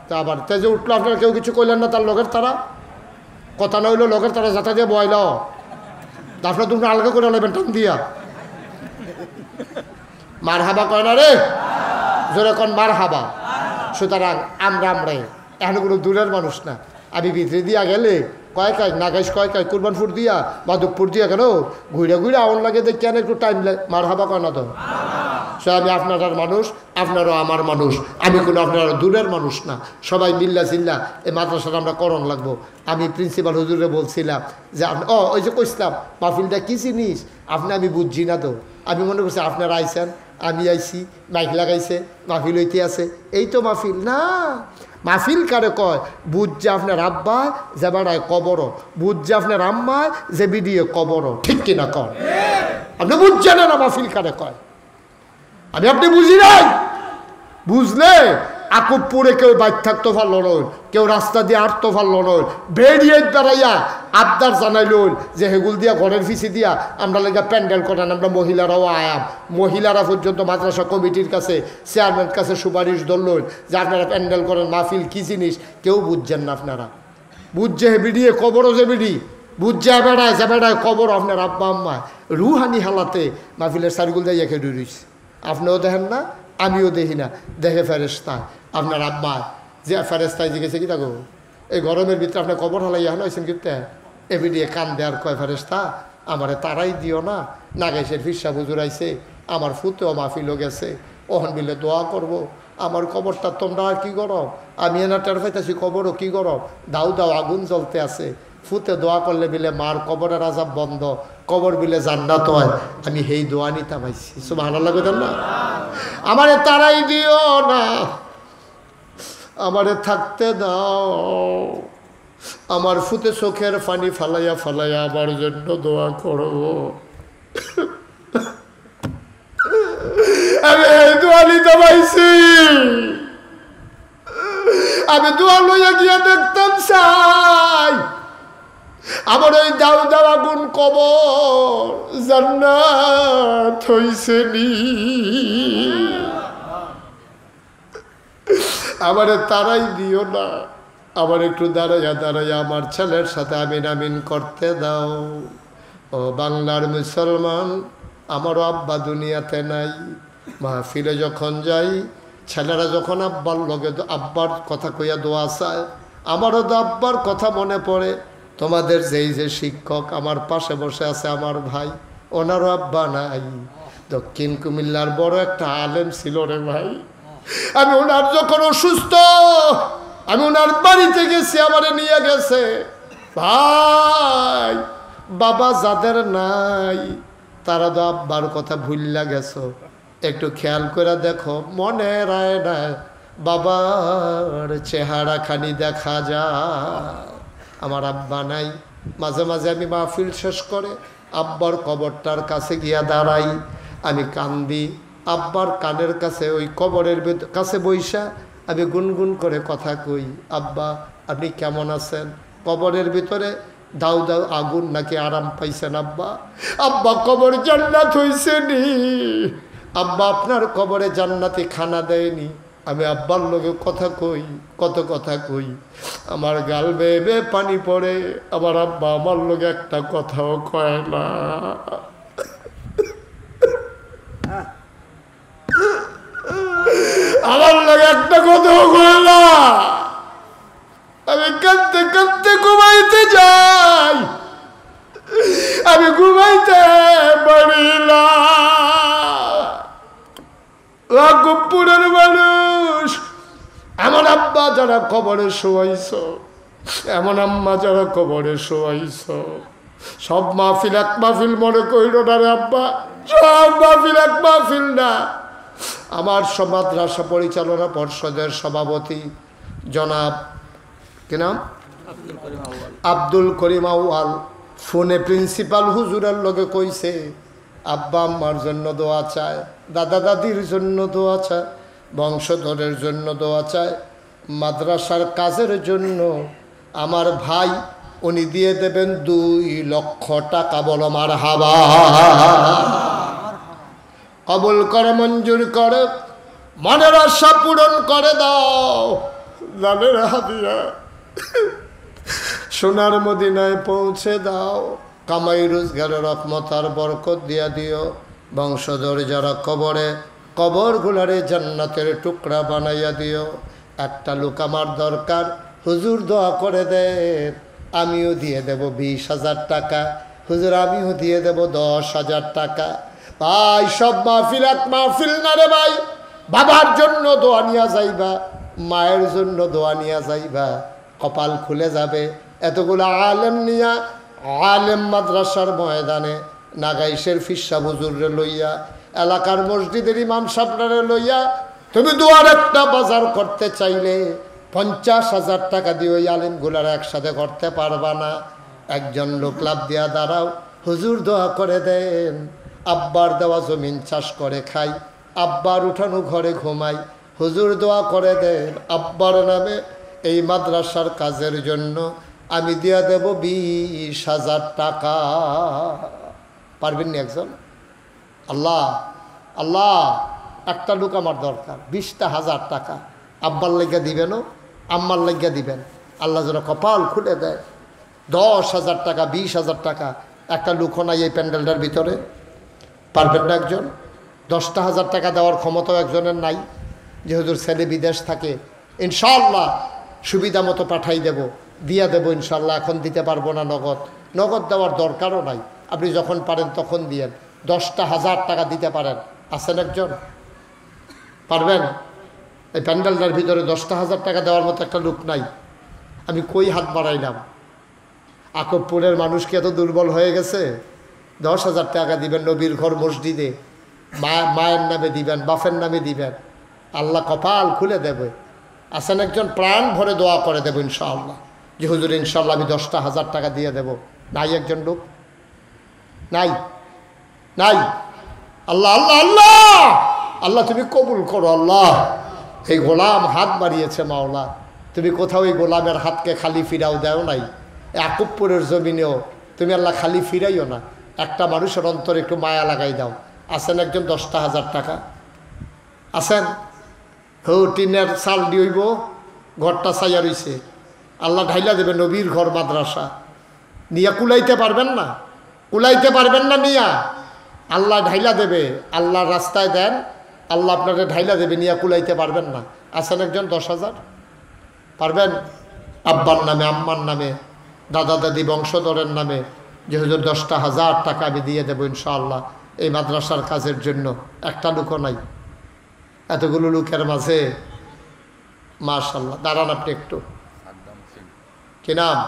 তা আবার তেজে উঠলো, আপনারা কেউ কিছু কইলেন না। তার লগের তারা কথা না হইলো, লগের তারা যাতা দিয়ে বয়ল, তারপরে তুমি আলগা করে নেবেন টান দিয়া। মার হাবা কয় না রে, জোরে কন মার হাবা। সুতরাং আমরাই এখন কোনো দূরের মানুষ না। আমি ভিতরে দিয়া গেলে কয়েক নাগাইশ কয়েক কুরবানপুর দিয়া মাধবপুর দিয়া কেন ঘুরে ঘুরে আউন লাগে, দেখ কেন একটু টাইম লাগে। মার হাবা কয় না তো। সে আমি আপনার মানুষ, আপনারও আমার মানুষ। আমি কোনো আপনার দূরের মানুষ না। সবাই মিল্লা চিল্লা এই মাদ্রাসাটা আমরা করণ লাগবো। আমি প্রিন্সিপাল হুজুরে বলছিলাম যে ওই যে কইছিলাম মাহফিলটা কী জিনিস আমি বুঝছি না তো। আমি মনে করছি আপনারা আইসেন, আমি আইসি, মাইক লাগাইছে, মাহফিল হইতে আছে, এই তো মাহফিল না। মাহফিল কারে কয়, বুঝছে আপনার আব্বা যে বেড়ায় কবর, বুঝছে আপনার আম্মায় যে বিডিয়ে কবর। ঠিক কিনা কন? আপনি বুঝছেন না মাহফিল কারে কয়? আপনি বুঝি নাই? বুঝলে আকুবপুরে কেউ বাইক থাকতে পারলো নয়, কেউ রাস্তা দিয়ে আটতে পারলো নয়, বেরিয়ে বেড়াইয়া আবদার জানাইল যে হেগুল দিয়া ঘরের ফিসি দিয়া আমরা লেগে প্যান্ডেল করেন। আমরা মহিলারাও আয়াম, মহিলারা পর্যন্ত মাদ্রাসা কমিটির কাছে, চেয়ারম্যানের কাছে সুপারিশ ধরল যে আপনারা প্যান্ডেল করেন। মাহফিল কী জিনিস কেউ বুঝছেন না আপনারা। বুঝছে হেবিডিয়ে কবরও যে বিডি, বুঝছে বেড়ায় যে বেড়ায় কবর আপনার আব্বা আম্মা রুহানি হালাতে মাহফিলের সারগুল দিয়ে একে ডুরিস। আপনিও দেখেন না, আমিও দেখি না। দেখে ফেরেস্তা আপনার আব্বা যে ফেরেস্তায় জিজ্ঞেসে কি থাকো এই গরমের ভিতরে আপনার কবর হালাইয়া হয়েছেন কিন্তু এমনি দিয়ে কান দেওয়ার কয় ফেরেস্তা আমারে তারাই দিও না। নাগাইশের ফিরসা বুজুর আইছে, আমার ফুতেও মাহফিলও গেছে, ওহন মিলে দোয়া করব। আমার কবরটা তোমরা আর কি করো, আমি এনা টের পাইতেছি কবরও কি করো, দাউ দাউ আগুন জ্বলতে আছে। ফুতে দোয়া করলে বিলে মার কবরের আজাব বন্ধ, কবর বিলে জান্নাত হয়। আমি সেই দোয়া নিতে পাইছি। সুবহানাল্লাহ কইতেন না? আমারে তারাই দিও না, আমারে থাকতে দাও। আমার ফুতে চোখের পানি ফালাইয়া ফালাইয়া আমার জন্য দোয়া করো। আমি এই দোয়া নিতে পাইছি। আমি দোয়া লইয়া গিয়া দেখতাম চাই আমার ওই দাও দাও আগুন কবর জান্নাত হইছে নি। আমারে তারাই দিও না, আবার একটু দাঁড়াইয়া দাঁড়াইয়া আমার ছেলের সাথে আমিন আমিন করতে দাও। ও বাংলার মুসলমান, আমারও আব্বা দুনিয়াতে নাই। মাহফিলে যখন যাই, ছেলেরা যখন আব্বার লগে আব্বার কথা কইয়া দোয়া চায়, আমারও তো আব্বার কথা মনে পড়ে। তোমাদের যেই যে শিক্ষক আমার পাশে বসে আছে আমার ভাই, ওনারও আব্বা নাই। দক্ষিণ কুমিল্লার বড় একটা আলেম ছিল রে ভাই। আমি ওনার যখন অসুস্থ, আমি ওনার বাড়িতে গেছি, আমারে নিয়ে গেছে। ভাই বাবা যাদের নাই তারা তো আব্বার কথা ভুললা গেছো, একটু খেয়াল করে দেখো মনে রায় না বাবার চেহারা খানি দেখা যায়। আমার আব্বা নাই। মাঝে মাঝে আমি মাহফিল শেষ করে আব্বার কবরটার কাছে গিয়া দাঁড়াই, আমি কান্দি। আব্বার কানের কাছে ওই কবরের কাছে বইসা আমি গুনগুন করে কথা কই, আব্বা আপনি কেমন আছেন? কবরের ভিতরে দাউ দাউ আগুন নাকি আরাম পাইছেন আব্বা? আব্বা কবর জান্নাত হইছে নি? আব্বা আপনার কবরে জান্নাতি খানা দেয়নি? আমি আব্বার লোকে কথা কই, কত কথা কই, আমার গাল বেয়ে বেয়ে পানি পড়ে। আমার আব্বা আমার লোকে একটা কথাও কয় না। আমার লোকে একটা কথাও কয় না। আমি কাঁদতে কাঁদতে ঘুমাইতে যাই, আমি ঘুমাইতে পারি না। লাকুপুরের মানুষ, এমন আব্বা যারা কবরে শোয়াইছ, এমন আম্মা যারা কবরে শোয়াইছ, সব মাহফিল এক মাহফিল মনে কইল না রে আব্বা, সব মাহফিল এক মাহফিল না। আমার মাদ্রাসা পরিচালনা পর্ষদের সভাপতি জনাব কি নাম, আব্দুল করিম আউয়াল, ফোনে প্রিন্সিপাল হুজুরের লগে কইছে আব্বা আম্মার জন্য দোয়া চায়, দাদা দাদির জন্য দোয়া চায়, বংশধরের জন্য দোয়া চায়, মাদ্রাসার কাজের জন্য। আমার ভাই উনি দিয়ে দেবেন 2 লক্ষ টাকা। বলো মারহাবা। কবুল করে, মঞ্জুর করে, মনের আশা পূরণ করে দাও। জানের হাদিয়া সোনার মদিনায় পৌঁছে দাও। কামাই রোজগারের রহমত আর বরকত দিয়া দিও। বংশধর যারা কবরে, কবরগুলারে জান্নাতের টুকরা বানাইয়া দিও। একটা লোক আমার দরকার, হুজুর দোয়া করে দেন, আমিও দিয়ে দেব 20,000 টাকা। হুজুর আমিও দিয়ে দেব 10,000 টাকা। ভাই সব মাহফিল এক মাহফিল না রে ভাই। বাবার জন্য দোয়া নিয়া যাইবা, মায়ের জন্য দোয়া নিয়া যাইবা, কপাল খুলে যাবে। এতগুলো আলেম নিয়া আলেম মাদ্রাসার ময়দানে নাগাইশের ফিসা হুজুরে লইয়া, এলাকার মসজিদের ইমাম সাহেবরে লইয়া তুমি দুয়ার একটা বাজার করতে চাইলে 50,000 টাকা দিয়ে ওই আলেমগুলার একসাথে করতে পারবা না। একজন লোক লাভ দিয়া দাঁড়াও, হুজুর দোয়া করে দেন, আব্বার দেওয়া জমিন চাষ করে খাই, আব্বার উঠানো ঘরে ঘুমাই, হুজুর দোয়া করে দেন আব্বার নামে এই মাদ্রাসার কাজের জন্য আমি দিয়া দেব 20,000 টাকা। পারবেন না একজন? আল্লাহ আল্লাহ, একটা লোক আমার দরকার, 20,000 টাকা। আব্বার লেগা দিবেনও, আম্মার লেগা দিবেন। আল্লাহ যেন কপাল খুলে দেয়। 10,000 টাকা, 20,000 টাকা। একটা লোকও নাই এই প্যান্ডেলটার ভিতরে? পারবেন না একজন? 10,000 টাকা দেওয়ার ক্ষমতাও একজনের নাই। যেহেতু ছেলে বিদেশ থাকে, ইনশাআল্লাহ সুবিধা মতো পাঠাই দেব, দিয়া দেবো ইনশাআল্লাহ। এখন দিতে পারবো না নগদ, নগদ দেওয়ার দরকারও নাই। আপনি যখন পারেন তখন দিয়েন। 10,000 টাকা দিতে পারেন? আছেন একজন? পারবেন? এই প্যান্ডেলটার ভিতরে 10,000 টাকা দেওয়ার মতো একটা লোক নাই। আমি কই হাত বাড়াইলাম? আকবপুরের মানুষ কি এত দুর্বল হয়ে গেছে? 10,000 টাকা দিবেন নবীর ঘর মসজিদে, মায়ের নামে দিবেন, বাপের নামে দিবেন, আল্লাহ কপাল খুলে দেবে। আছেন একজন? প্রাণ ভরে দোয়া করে দেবো ইনশাআল্লাহ, যে হুজুর ইনশাআল্লাহ আমি 10,000 টাকা দিয়ে দেব। নাই একজন লোক? নাই? নাই? আল্লাহ আল্লাহ আল্লাহ আল্লাহ, তুমি কবুল করো আল্লাহ। এই গোলাম হাত বাড়িয়েছে মাওলা, তুমি কোথাও এই গোলামের হাতকে খালি ফিরাও দেও নাই। আকবপুরের জমিনেও তুমি আল্লাহ খালি ফিরাইও না। একটা মানুষের অন্তরে একটু মায়া লাগাই দাও। আছেন একজন? 10,000 টাকা আছেন? টিনের চাল দিইব, ঘরটা চাইয়া রইছে, আল্লাহ ঢাইলা দেবে নবীর ঘর মাদ্রাসা। নিয়া কুলাইতে পারবেন না? কুলাইতে পারবেন না নিয়া? আল্লাহ ঢাইলা দেবে। আল্লাহ রাস্তায় দেন, আল্লাহ আপনাকে ঢাইলা দেবে, নিয়া কুলাইতে পারবেন না। আছেন একজন? 10,000 পারবেন? আব্বার নামে, আম্মার নামে, দাদা দাদি বংশধরের নামে, যে হুজুর 10,000 টাকা আমি দিয়ে দেবো ইনশাআল্লাহ এই মাদ্রাসার কাজের জন্য। একটা লোকও নাই। এতগুলো লোকের মাঝে মাশাআল্লাহ। দাঁড়ান আপনি একটু। কি নাম?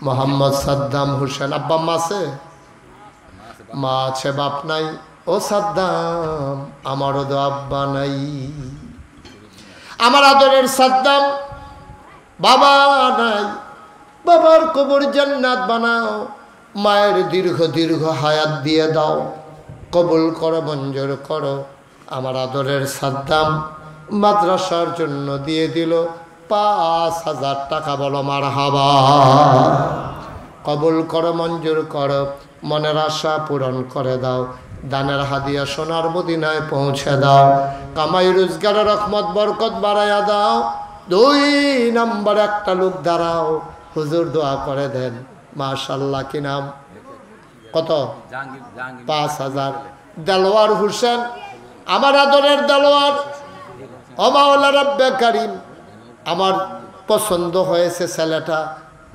মোহাম্মদ সাদ্দাম হোসেন। আব্বা আম্মা আছে? মা আছে বাপ নাই, ও সাদ্দাম আমারও তো আব্বা নাই। আমার আদরের সাদ্দাম বাবা নাই, বাবার কবর জান্নাত বানাও, মায়ের দীর্ঘ দীর্ঘ হায়াত দিয়ে দাও, কবুল করো, মঞ্জুর করো। আমার আদরের সাদ্দাম মাদ্রাসার জন্য দিয়ে দিল ৫,০০০ টাকা, বলো মারহাবা। কবুল করো, মঞ্জুর করো, মনের আশা পূরণ করে দাও, দানের হাদিয়া সোনার মদিনায় পৌঁছে দাও, কামাই রোজগারের রহমত বরকত বাড়াইয়া দাও। ২ নম্বর একটা লোক দাঁড়াও, হুজুর দোয়া করে দেন। মাশাআল্লাহ, কি নাম? কত? ৫,০০০। দেলোয়ার হোসেন, আমার আদরের দেলোয়ার। ও মাওলা রব্বে কারিম, আমার পছন্দ হয়েছে ছেলেটা,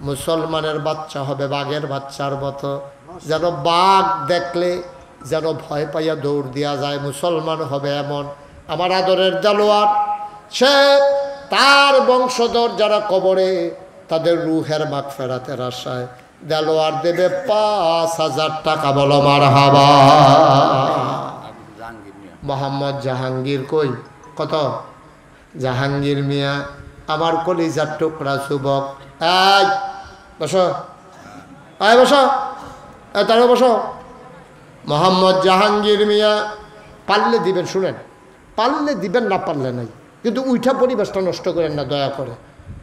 মুসলমানের বাচ্চা হবে, বাঘের বাচ্চার মতো, যেন বাঘ দেখলে যেন ভয় পাইয়া দৌড় দিয়া যায়, মুসলমান হবে এমন আমার আদরের দেলোয়ার। সে তার বংশধর যারা কবরে, তাদের রুহের মাগফিরাতের আশায় দেলোয়ার দেবে ৫,০০০ টাকা, বলো মারহাবা। মোহাম্মদ জাহাঙ্গীর কই? কত? জাহাঙ্গীর মিয়া, আমার কলিজার টুকরা যুবক। এই বসো, এই বসো, তারা বসো। মোহাম্মদ জাহাঙ্গীর মিয়া, পারলে দিবেন, শুনেন, পারলে দিবেন, না পারলে নাই, কিন্তু উইঠা পরিবেশটা নষ্ট করেন না, দয়া করে,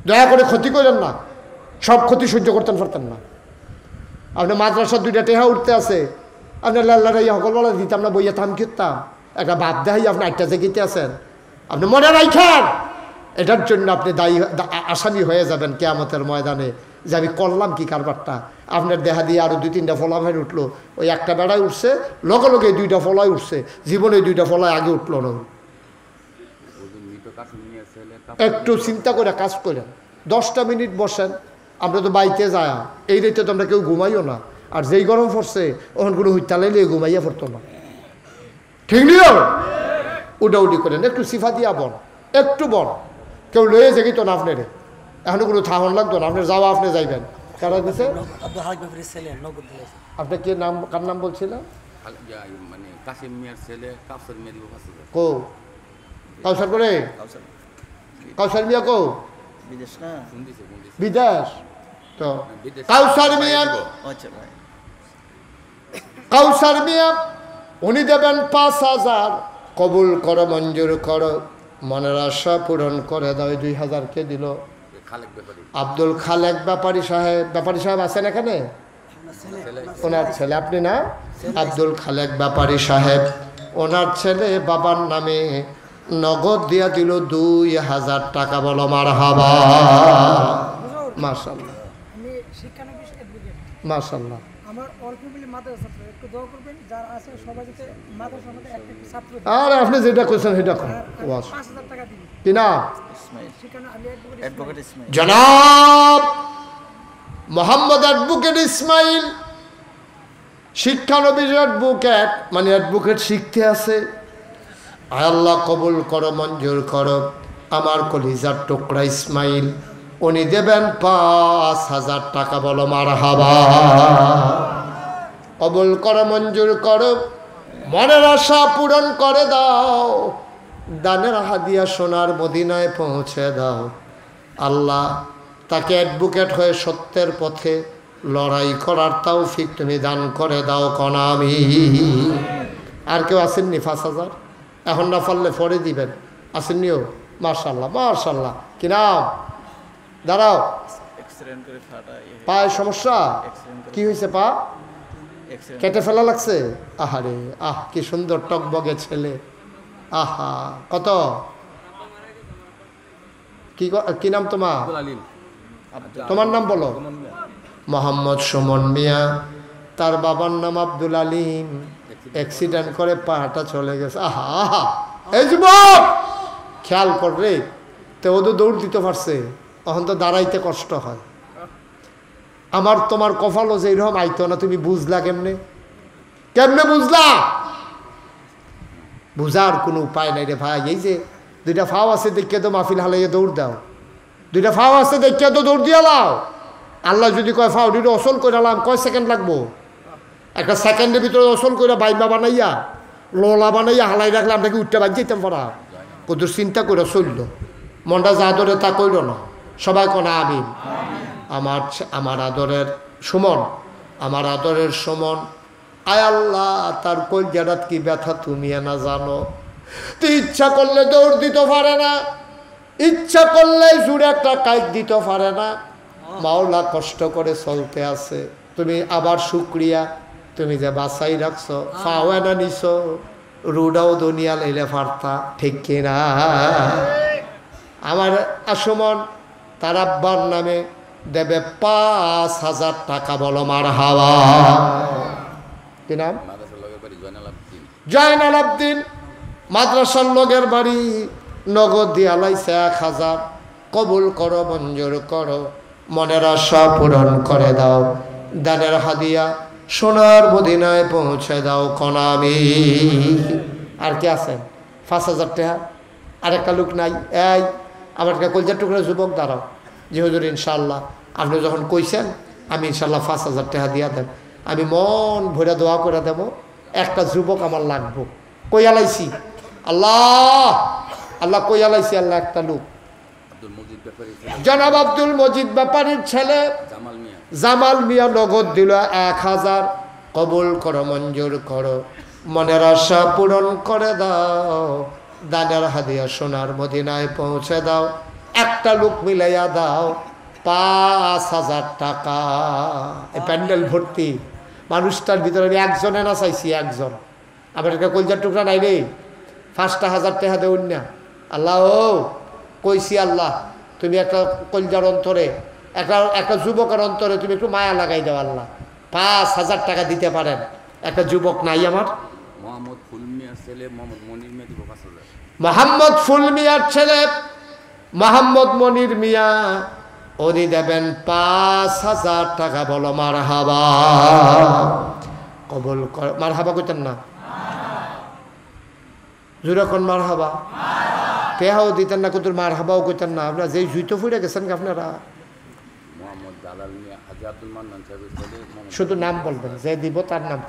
দয়া করে ক্ষতি করেন না। সব ক্ষতি সহ্য করতেন পারতেন না। আপনি মাদ্রাসার 2টা টেহা উঠতে আছে, আপনার লাল্লারা সকলবেলা দিতাম না, বইয়া থাম কিতাম, একটা বাদ দেখাই আপনি 8টা জেগিতে আছেন। আপনি মনে রাখেন, এটার জন্য আপনি দায়ী আসামি হয়ে যাবেন কিয়ামতের ময়দানে, যে আমি করলাম কি কারবারটা। আপনার দেহা দিয়ে আরও 2-3টা ফলা ভাই উঠলো, ওই একটা বেড়ায় উঠছে, লগে লগে 2টা ফলাই উঠছে, জীবনে 2টা ফলাই আগে উঠলো না। একটু চিন্তা করে কাজ করেন, 10টা মিনিট বসেন। আমরা তো বাইতে যায়, এই রাইতে তো আমরা কেউ ঘুমাইও না, আর যেই গরম পড়ছে ওখান কোনো হুইতালাইলে ঘুমাইয়া পড়তো না, ঠিক নিও। উডাউডি করেন, একটু সিফা দিয়া বন, একটু বন, কেউ লয়ে যেত না আপনারে, এখনো কোনো থাহন লাগতো না, আপনার যাওয়া আপনি যাইবেন। কারা দিছে? আপনার কি নাম, কার নাম বলছিলেন? কো কাউসার করে? কাউসার মিয়া কো? বিদেশ তো। কাউসার মিয়া, কাউসার মিয়া উনি দেবেন ৫,০০০। কবুল করো, মঞ্জুর করো, মনের আশা পূরণ করে দাও। ২,০০০ কে দিল? আব্দুল খালেক ব্যাপারী সাহেব। ব্যাপারী সাহেব আছেন এখানে? ওনার ছেলে, আপনি না? আব্দুল খালেক ব্যাপারী সাহেব, ওনার ছেলে বাবার নামে নগদ দিয়া দিল ২,০০০ টাকা, বলো মারহাবা। মাশাআল্লাহ, মাশাআল্লাহ। আর আপনি যেটা করছেন সেটা কি না? জনাব মোহাম্মদ অ্যাডভোকেট ইসমাইল, শিক্ষানবিশ অ্যাডভোকেট, মানে অ্যাডভোকেট শিখতে আছে। আল্লাহ কবুল করো, মঞ্জুর করো। আমার কলিজার টুকরা ইসমাইল, উনি দেবেন ৫,০০০ টাকা, বলো মারহাবা। কবুল করো, মঞ্জুর করো, মনের আশা পূরণ করে দাও, দানের হাদিয়া সোনার মদিনায় পৌঁছে দাও। আল্লাহ তাকে অ্যাডভোকেট হয়ে সত্যের পথে লড়াই করার তৌফিক তুমি দান করে দাও, কনা আমি। আর কেউ আসেননি ৫,০০০? এখন না পারলে পরে দিবেন, আসেননিও? মাশাআল্লাহ, মাশাআল্লাহ। কি নাম? দাঁড়াও, পায়ে সমস্যা? কি হয়েছে? পা কেটে ফেলা লাগছে? আহারে, আহ কি সুন্দর টকবগে ছেলে, আহা। কত? কি নাম তোমার? তোমার নাম বলো। মোহাম্মদ সুমন মিয়া, তার বাবার নাম আব্দুল আলিম। অ্যাক্সিডেন্ট করে পাহাটা চলে গেছে। আহা আহা, এই যুবক খেয়াল করবে তো, ও তো দৌড় দিতে পারছে, তখন তো দাঁড়াইতে কষ্ট হয়। আমার তোমার কপালও যে এরকম আইতো না, তুমি বুঝলা কেমনে? কেমনে বুঝলা? বুঝার কোনো উপায় নাই রে ভাই। এই যে 2টা ফাও আছে দেখে তো মাহফিল হালাইয়ে দৌড় দাও, 2টা ফাও আছে দেখে তো দৌড় দিয়ে লাও। আল্লাহ যদি কয় ফাও 2টা অসল করে আলাম, কয় সেকেন্ড লাগবো? একটা সেকেন্ডের ভিতরে ওসল করে বাইবা বানাইয়া লোলা বানাইয়া হালাই রাখলে আমরা কি উঠতে বাদ যেতাম পারা কত চিন্তা করে চলল মনটা যা ধরে তা কইল না সবাই কোনা আমিন আমার আদরের সুমন আমার আদরের সুমন আয় আল্লাহ তার কলজারাত কি ব্যথা তুমি না জানো তুই ইচ্ছা করলে দৌড় দিতে পারে না ইচ্ছা করলে জুড়ে একটা কাইট দিতে পারে না মাওলা কষ্ট করে চলতে আছে তুমি আবার শুক্রিয়া তুমি যে বাসাই রাখছো ফাওয়ানা নিছো রুডাও দুনিয়া লাইলে ফারতা ঠিক কিনা আমার আসমন তার আব্বার নামে দেবে 5,000 টাকা বলো মার হাওয়া কি নাম জয়নাল আবদিন মাদ্রাসার লগের বাড়ি নগদ দিয়া লাইছে 1,000 কবুল করো মঞ্জুর করো মনের আশা পূরণ করে দাও দানের হাদিয়া সোনার মদিনায় পৌঁছে দাও কনামি আর কি আছেন 5,000 টাকা আরেকটা লোক নাই এই আমার কলজার টুকরা যুবক দাঁড়াও যে হুজুর ইনশাল্লাহ আপনি যখন কইছেন আমি ইনশাল্লাহ 5,000 টাকা দিয়া দেন আমি মন ভরে দোয়া করে দেব একটা যুবক আমার লাগবো কইয়ালাইছি আল্লাহ আল্লাহ কইয়ালাইছি আল্লাহ একটা লোক জনাব আব্দুল মজিদ ব্যাপারীর ছেলে জামাল মিয়া নগদ দিল 1,000 কবুল করো মঞ্জুর করো মনের আশা পূরণ করে দাও দানের হাদিয়া সোনার মদিনায় পৌঁছে দাও একটা লোক মিলাইয়া দাও 5,000 টাকা এই প্যান্ডেল ভর্তি মানুষটার ভিতরে আমি একজনে না চাইছি একজন আমার একটা কলজার টুকরা নাই রে 5,000 টাকা দেউন না আল্লাহ ও কইছি আল্লাহ তুমি একটা কলজার অন্তরে একটা যুবকের অন্তরে তুমি একটু মায়া লাগাই দাও আল্লাহ 5,000 টাকা দিতে পারেন একটা যুবক নাই আমার মোহাম্মদ ফুল মিয়ার ছেলে মোহাম্মদ মনির মিয়া উনি দেবেন 5,000 টাকা বলো মার হাবা কবুল কর মার হাবা কইতেন না জুরাখন মার হাবা পেহাও দিতেন না কুতুর মার হাবাও কইতেন না আপনারা যেই জুইতো ফুটে গেছেন আপনারা শুধু নাম বলবেন যে দিব তার নাম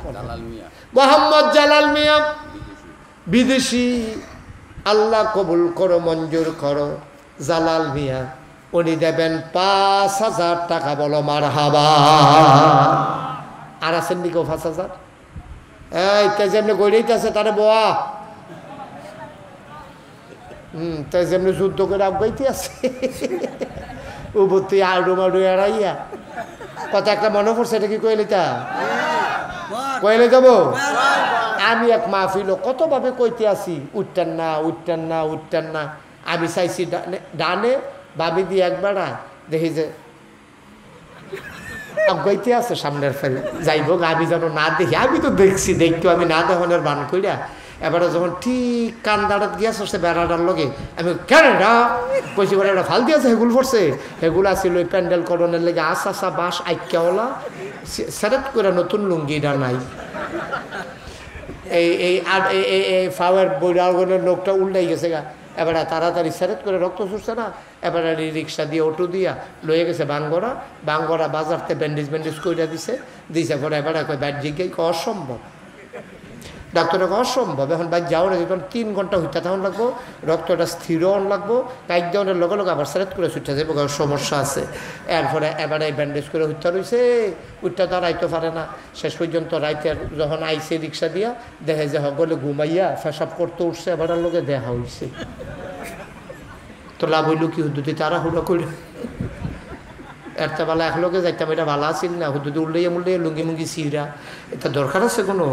মোহাম্মদ জালাল মিয়া বিদেশি আল্লাহ কবুল করো মঞ্জুর করো জালাল মিয়া উনি দেবেন 5,000 টাকা বলো মার হাবা আর আছেন নি কেউ 5,000 এই তাই যেমনি গড়েইতেছে তারে বোয়া তাই যেমনি যুদ্ধ করে আগাইতে আছে উবুতি আড়ু মাড়ু এড়াইয়া কথা একটা মনে পড়ছে এটা কি কইলে তা কইলে যাবো আমি এক মাহফিল কতভাবে কইতে আসি উঠতেন না উঠতেন না উঠতেন না আমি চাইছি ডানে ভাবি দিয়ে একবারা দেখি যে আগাইতে আছে সামনের ফেলে যাইব আমি যেন না দেখি আমি তো দেখছি দেখতো আমি না দেখানোর বান কইরা এবারে যখন ঠিক কান দাঁড়াত গিয়াছে সে বেড়াটার লগে আমি কেন কইছি বলে একটা ফাল দিয়েছে হেগুল পড়ছে হেগুলো আসছিল ওই প্যান্ডেল করণের লেগে আসা বাস আইক্যাওয়ালা সেরেট করে নতুন লুঙ্গিটা নাই এই আর এই ফাওয়ার বইরাগনের লোকটা উল্টাই গেছে গা এবারে তাড়াতাড়ি সেরেট করে রক্ত ছুটছে না এবারে রিক্সা দিয়ে অটো দিয়া লয়ে গেছে বাঙ্গরা বাজারতে ব্যান্ডেজ কইরা দিছে পরে এবারে কয় ব্যাট জিজ্ঞাই অসম্ভব ডাক্তারটা অসম্ভব এখন বাইক যাওয়ার যখন 3 ঘন্টা হইতে তখন লাগবো রক্তটা স্থির লাগবো কাইক দেওয়ার লগে লগে আবার সেরেট করে ছুটতে যাবো সমস্যা আছে এরপরে এবারে ব্যান্ডেজ করে হইতে রয়েছে উঠতে তো রাইতে পারে না শেষ পর্যন্ত রাইতে যখন আইসে রিক্সা দিয়া দেখে যে বলে ঘুমাইয়া ফেসাব করতে উঠছে এবার লোকে দেখা হয়েছে তো লাভ হইল কি হুদ্দুতি তারা হুড়া করে এরতে বেলা একলগে যাইতাম এটা ভালো আসিল না হুদ্দুতি উল্লাইয়া মুল্লাইয়া লুঙ্গি মুঙ্গি সিরা এটা দরকার আছে কোনো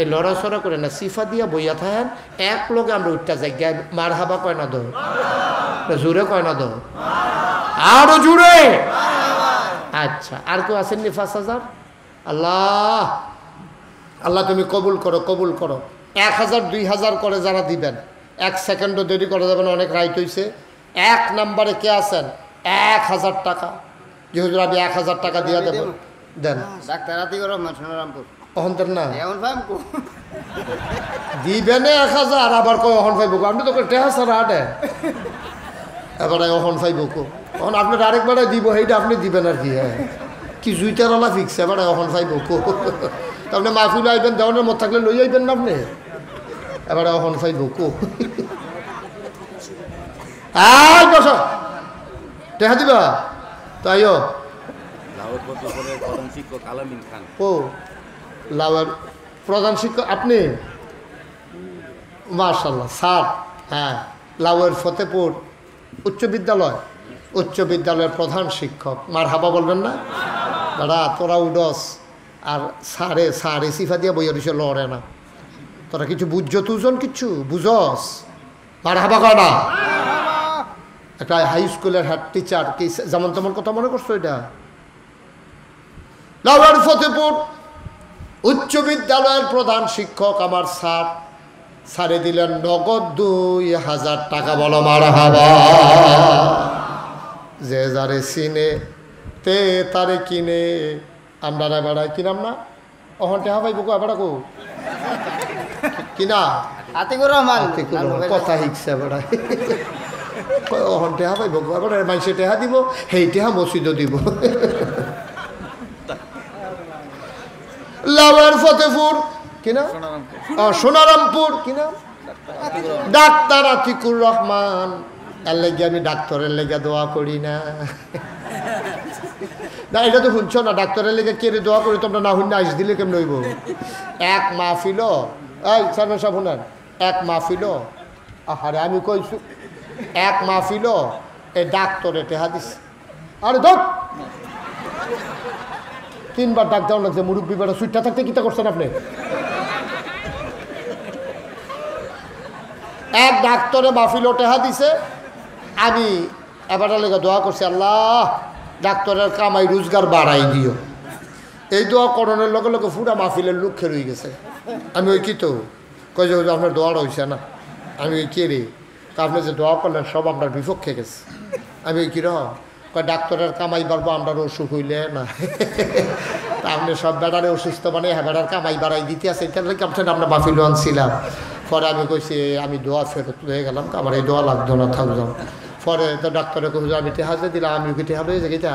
এই লড়াচড়া করে না সিফা দিয়া বইয়া থাকেন এক লগে আমরা উঠতে যাই মার হাবা কয় না দো জোরে কয় না দো আরো জোরে আচ্ছা আর কেউ আসেননি 5,000 আল্লাহ আল্লাহ তুমি কবুল করো 1,000 2,000 করে যারা দিবেন 1 সেকেন্ডও দেরি করে যাবেন অনেক রাইট হয়েছে 1 নম্বরে কে আছেন 1,000 টাকা যে হুজুর আমি 1,000 টাকা দিয়ে দেব দেন ডাক্তার আতিকুর রহমান সোনারামপুর অহন্তর না এমন ভাই দিবেন 1,000 আবার কয় অহন পাইব আপনি তো টেহা সারা আটে এবারে অহন পাইব এখন আপনার আরেকবারে দিব সেইটা আপনি দিবেন আর কি হ্যাঁ কি জুইটারওয়ালা ফিক্স এবারে অহন পাইব তা আপনি মাহফিল আইবেন দেওয়ানের মত থাকলে লই আইবেন না আপনি এবারে এখন চাই বুকু আয় বস দেখা দিবা তাইও প্রধান শিক্ষক আলামিন খান ও লাউয়ের প্রধান শিক্ষক আপনি মাশাল্লাহ স্যার হ্যাঁ লাউয়ের ফতেপুর উচ্চ বিদ্যালয়ের প্রধান শিক্ষক মার হাবা বলবেন না দাদা তোরা উডস আর সারে সিফা দিয়া বইয়া দিছে লড়ে না তোরা কিছু বুঝছো তুজন কিচ্ছু বুঝস মার হাবা কয় না একটা হাই স্কুলের হেড টিচার কি যেমন তেমন কথা মনে করছো এটা লাউয়ের ফতেপুর উচ্চ বিদ্যালয়ের প্রধান শিক্ষক আমার সারে দিলেন নগদ 2000 টাকা বলো মার হাবা যে যারে চিনে তে তারে কিনে আমরা বেড়ায় কিনাম না অহনটে হাবাই বুকু বেড়া কো কিনা আতিকুর রহমান কথা শিখছে বেড়ায় অহনটে হাবাই বুকু বেড়ায় মানুষে টেহা দিব সেই টেহা মসজিদও দিব লাউয়ের ফতেপুর কিনা সোনারামপুর কিনা ডাক্তার আতিকুর রহমান এর লেগে আমি ডাক্তারের লেগে দোয়া করি না না এটা তো শুনছো না ডাক্তারের লেগে কেড়ে দোয়া করি তোমরা না শুন না আইস দিলে কেমন হইব এক মাহফিল এই সামনে সব শুনেন এক মাহফিল আহারে আমি কইছু এক মাহফিল এই ডাক্তারে টেহা দিস আরে ধর 3 বার ডাক দেওয়া লাগছে মুরব্বী বেড়া সুইটটা থাকতে কিতা করছেন আপনি এক ডাক্তারে মাহফিল টেহা দিছে আমি এবারটা লেগে দোয়া করছি আল্লাহ ডাক্তারের কামাই রোজগার বাড়াই দিও এই দোয়া করণের লগে লগে পুরা মাহফিলের লোক খেয়ে রয়ে গেছে আমি ওই কি তো কই যে আপনার দোয়া রয়েছে না আমি ওই কে রে আপনি যে দোয়া করলেন সব আপনার বিপক্ষে গেছে আমি ওই কিরকম কয় ডাক্তারের কামাই বাড়বো আমরা অসুখ হইলে না তা আপনি সব বেড়ারে অসুস্থ মানে হ্যাঁ বেড়ার কামাই বাড়াই দিতে আছে এটার লাগে আপনার আমরা মাহফিল আনছিলাম পরে আমি কইছি আমি দোয়া ফেরত হয়ে গেলাম আমার এই দোয়া লাগতো না থাকলাম পরে তো ডাক্তারে কইছে আমি টেহা যে দিলাম আমি কি টেহা হয়ে গেটা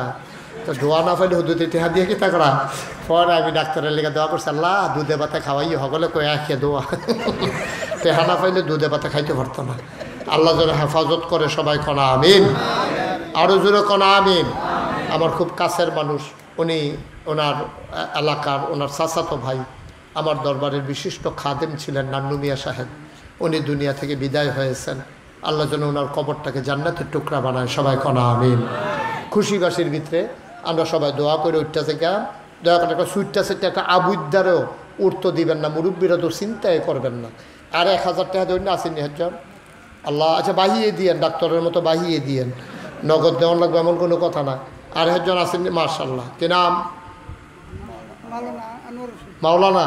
তো দোয়া না পাইলে হুদুতে টেহা দিয়ে কি তা করা পরে আমি ডাক্তারের লেগে দোয়া করছি আল্লাহ দুধে ভাতে খাওয়াই সকলে কয়ে একে দোয়া টেহা না পাইলে দুধে ভাতে খাইতে পারতো না আল্লাহ যেন হেফাজত করে সবাই কনা আমিন আরও জোরে কনা আমিন আমার খুব কাছের মানুষ উনি ওনার এলাকার ওনার চাচাতো ভাই আমার দরবারের বিশিষ্ট খাদেম ছিলেন নান্নু মিয়া সাহেব উনি দুনিয়া থেকে বিদায় হয়েছেন আল্লাহ যেন ওনার কবরটাকে জান্নাতের টুকরা বানায় সবাই কনা আমিন খুশি বাসির ভিতরে আমরা সবাই দোয়া করে উঠতে থেকে দয়া করে একটা সুইটটা সেটা একটা আবুদ্দারেও উঠতে দিবেন না মুরব্বীরা তো চিন্তাই করবেন না আর 1000 টাকা ধরে না আসেননি হাজার আল্লাহ আচ্ছা বাহিয়ে দিয়েন ডাক্তারের মতো বাহিয়ে দিয়েন নগদ দেওয়ান লাগবে এমন কোনো কথা না আর একজন আসেননি মার্শাল্লাহ কি নাম মাওলানা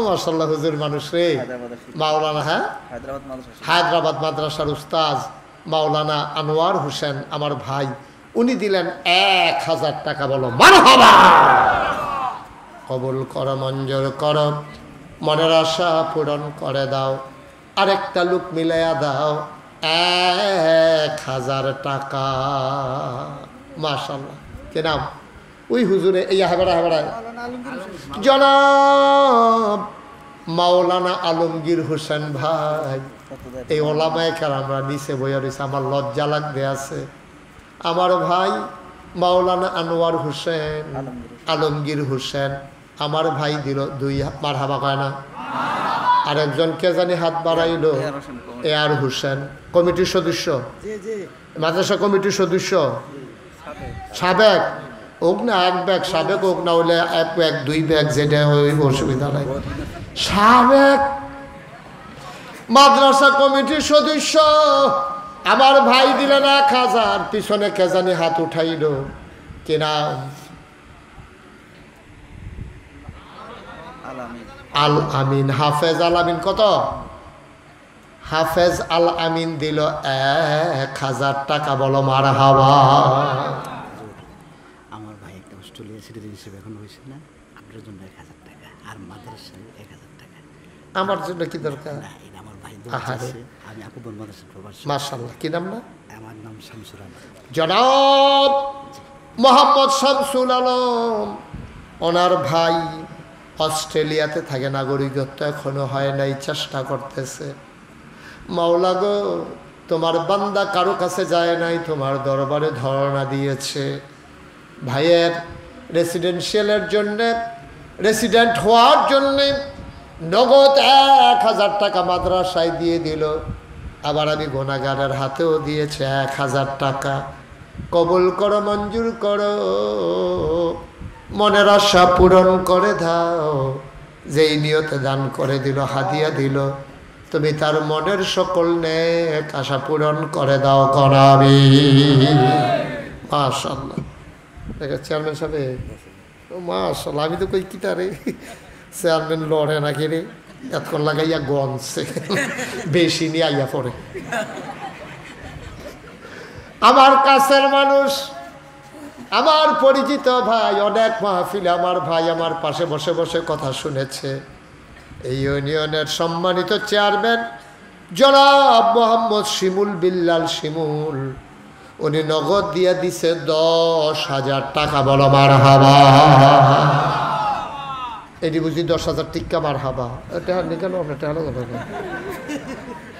মার্শাল্লাহ হুজুর মানুষ রে মাওলানা হ্যাঁ হায়দ্রাবাদ মাদ্রাসার উস্তাজ মাওলানা আনোয়ার হোসেন আমার ভাই উনি দিলেন 1000 টাকা বলো মারহাবা কবুল করো মঞ্জুর করো মনের আশা পূরণ করে দাও আরেকটা লোক মিলাইয়া দাও 1000 টাকা মাশাআল্লাহ কে নাম ওই হুজুরে এই হাবেড়া জনাব মাওলানা আলমগীর হোসেন ভাই এই ওলামায়ে কেরামরা নিচে বইয়া রয়েছে আমার লজ্জা লাগবে আছে আমার ভাই মাওলানা আনোয়ার হোসেন আলমগীর হোসেন আমার ভাই দিল 2 মারহাবা কয় না আরেকজন কে জানি হাত বাড়াইল এআর হোসেন কমিটির সদস্য মাদ্রাসা কমিটির সদস্য সাবেক হোক না 1 ব্যাগ সাবেক হোক না হলে 1 ব্যাগ 2 ব্যাগ যেটা ওই অসুবিধা নাই সাবেক মাদ্রাসা কমিটির সদস্য আমার ভাই দিলেন 1000 পিছনে কে জানি হাত উঠাইল কে নাম আল আমিন হাফেজ আল আমিন কত হাফেজ আল আমিন দিল 1000 টাকা বলো মারহাবা আমার ভাই একটা অস্ট্রেলিয়া সিটিজেনশিপ এখন হয়েছে না আপনার জন্য 1000 টাকা আর মাদ্রাসায় 1000 টাকা আমার জন্য কি দরকার আমার ভাই দোয়াছে আমি আপুবন মাদ্রাসা প্রবাসী মাশাআল্লাহ কি নাম না আমার নাম শামসুল আলম জনাব মোহাম্মদ শামসুল আলম ওনার ভাই অস্ট্রেলিয়াতে থাকে, নাগরিকত্ব এখনো হয় নাই, চেষ্টা করতেছে। মাওলা গো, তোমার বান্দা কারো কাছে যায় নাই, তোমার দরবারে ধরনা দিয়েছে। ভাইয়ের রেসিডেন্সিয়ালের জন্যে, রেসিডেন্ট হওয়ার জন্যে নগদ 1000 টাকা মাদ্রাসায় দিয়ে দিল। আবার আমি গুনাহগারের হাতেও দিয়েছে 1000 টাকা। কবুল করো, মঞ্জুর করো, মনের আশা পূরণ করে দাও। যেই নিয়তে দান করে দিল, হাদিয়া দিল, তুমি তার মনের সকল নেক আশা পূরণ করে দাও করাবি। মাশাআল্লাহ। দেখো চেয়ারম্যান সাহেব, মাশাআল্লাহ। আমি তো কই কিটা রে, চেয়ারম্যান লড়ে নাকি রে, এতক্ষণ লাগাইয়া গনছে, বেশি নিয়ে আইয়া পড়ে। আমার কাছের মানুষ, আমার পরিচিত ভাই, অনেক মাহফিলে আমার ভাই আমার পাশে বসে বসে কথা শুনেছে। এই ইউনিয়নের সম্মানিত চেয়ারম্যান জনাব মোহাম্মদ শিমুল বিল্লাল শিমুল, উনি নগদ দিয়ে দিছে 10,000 টাকা। বলো মারহাবা। এটি বুঝি 10,000 টিক্কা মারহাবা। এটা কেন এটা হলো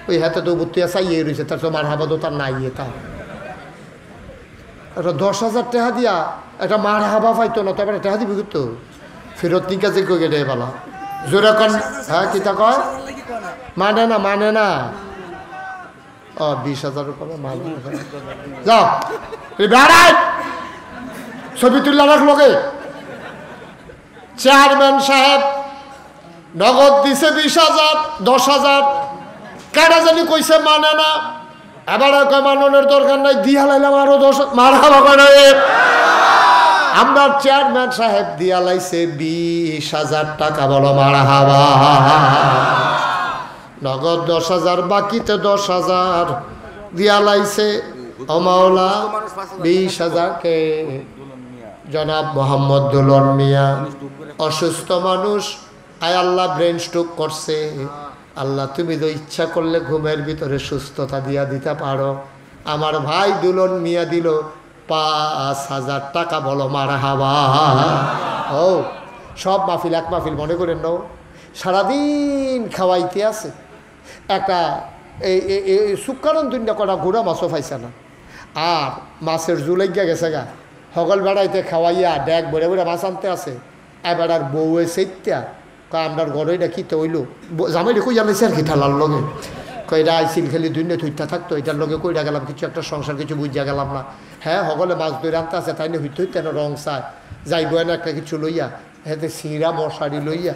ওই হাতে তো বুত্তিয়া চাইয়ে রয়েছে, তার তো মারহাবা তো তার নাই। এটা 10,000 টাকা দিয়া একটা মারহাবা পাইতো না, তারপরে টাকা দিবি তো ফেরত নিকা যে কই গেলে বলা জোরে কন। হ্যাঁ কিতা কয়, মানে না মানে না। 20,000 উপরে মানে যাও বেড়াই ছবি তুললা রাখলোকে। চেয়ারম্যান সাহেব নগদ দিছে 20,000, 10,000 কেন জানি কইছে মানে না। এবার কয় মাননের দরকার নাই, দিয়া লাইলাম আরো 10 মারহাবা করে। আমরা চেয়ারম্যান সাহেব দিয়া লাইছে 20,000 টাকা। বলো মারহাবা। নগদ 10,000, বাকিতে 10,000 দিয়া লাইছে। ও মাওলা 20,000 কে জনাব মোহাম্মদ দুলন মিয়া, অসুস্থ মানুষ, আয় আল্লাহ ব্রেন স্ট্রোক করছে। আল্লাহ তুমি তো ইচ্ছা করলে ঘুমের ভিতরে সুস্থতা দিয়া দিতে পারো। আমার ভাই দুলন মিয়া দিল 5,000 টাকা। বলো মারহাবা। ও সব মাহফিল এক মাহফিল মনে করেন নাও, সারাদিন খাওয়াইতে আছে। একটা এই সুকারণ দুনিয়া কটা গুঁড়া মাছও পাইছে না, আর মাছের জুলাইয়া গেছে গা। সকল বেড়াইতে খাওয়াইয়া ড্যাগ বেড়ে বেড়ে মাছ আনতে আছে। এবার আর বউয়ে সেইটা কয় আপনার ঘরে এটা খিতে হইল, জামাই কই জানাইছে আর কি ঠালার লগে কই এটা আইসিল খেলি দুই থইটা থাকতো, এটার লগে কইরা গেলাম কিছু একটা সংসার, কিছু বুঝিয়া গেলাম না। হ্যাঁ সকলে মাছ ধরে আনতে আছে, তাই না হইতে হইতে না রং চায় যাইব না একটা কিছু লইয়া, হ্যাঁ চিরা মশারি লইয়া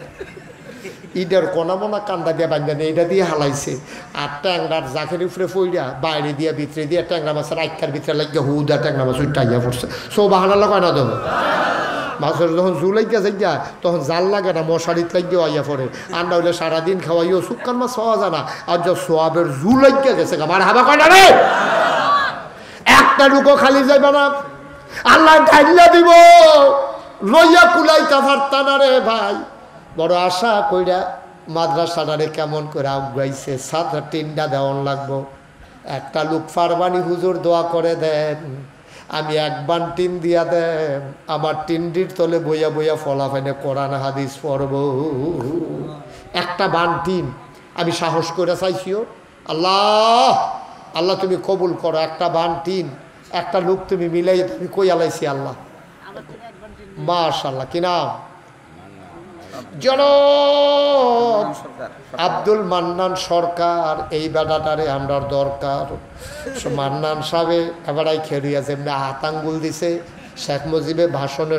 ইটার কোনা মোনা কান্দা দিয়া বান্ধা নেই, এটা দিয়ে হালাইছে। আর ট্যাংরার জাখের উপরে ফইরা বাইরে দিয়া ভিতরে দিয়া ট্যাংরা মাছের আইকার ভিতরে লাগিয়া হুদা ট্যাংরা মাছ উঠাইয়া পড়ছে। সো বাহানা লাগায় না দেবো। মাছের যখন জু লাগিয়া যাইয়া তখন জাল লাগে না, মশারিত লাগিয়েও আইয়া পড়ে। আর না হইলে সারাদিন খাওয়াইও শুকান মাছ খাওয়া যায় না। আর যা সোয়াবের জু লাগিয়া গেছে আমার হাবা কয় না রে, একটা লুকো খালি যাইবে না, আল্লাহ ঢাইলা দিব লইয়া কুলাইতে পারতা না রে ভাই। বড় আশা কইরা মাদ্রাসাটারে কেমন করে আগাইছে, 7 টিনটা দেওয়ান লাগবো। একটা লোক ফারবানি হুজুর দোয়া করে দেন, আমি 1 বান টিন দিয়া দেন, আমার টিনটির তলে বইয়া বইয়া ফলাফাইনে কোরআন হাদিস পড়ব। একটা বান টিন আমি সাহস করে চাইছিও। আল্লাহ আল্লাহ তুমি কবুল করো। একটা বান টিন একটা লোক তুমি মিলাই তুমি কই আলাইছি আল্লাহ। মাশাআল্লাহ। কি নাম? জনাব আব্দুল মান্নান সরকার। এই বেটাটারে আমরা দরকার। মান্নান সাহেব এবারাই খেলিয়া যেমনি হাত আঙ্গুল দিছে শেখ মুজিবের ভাষণে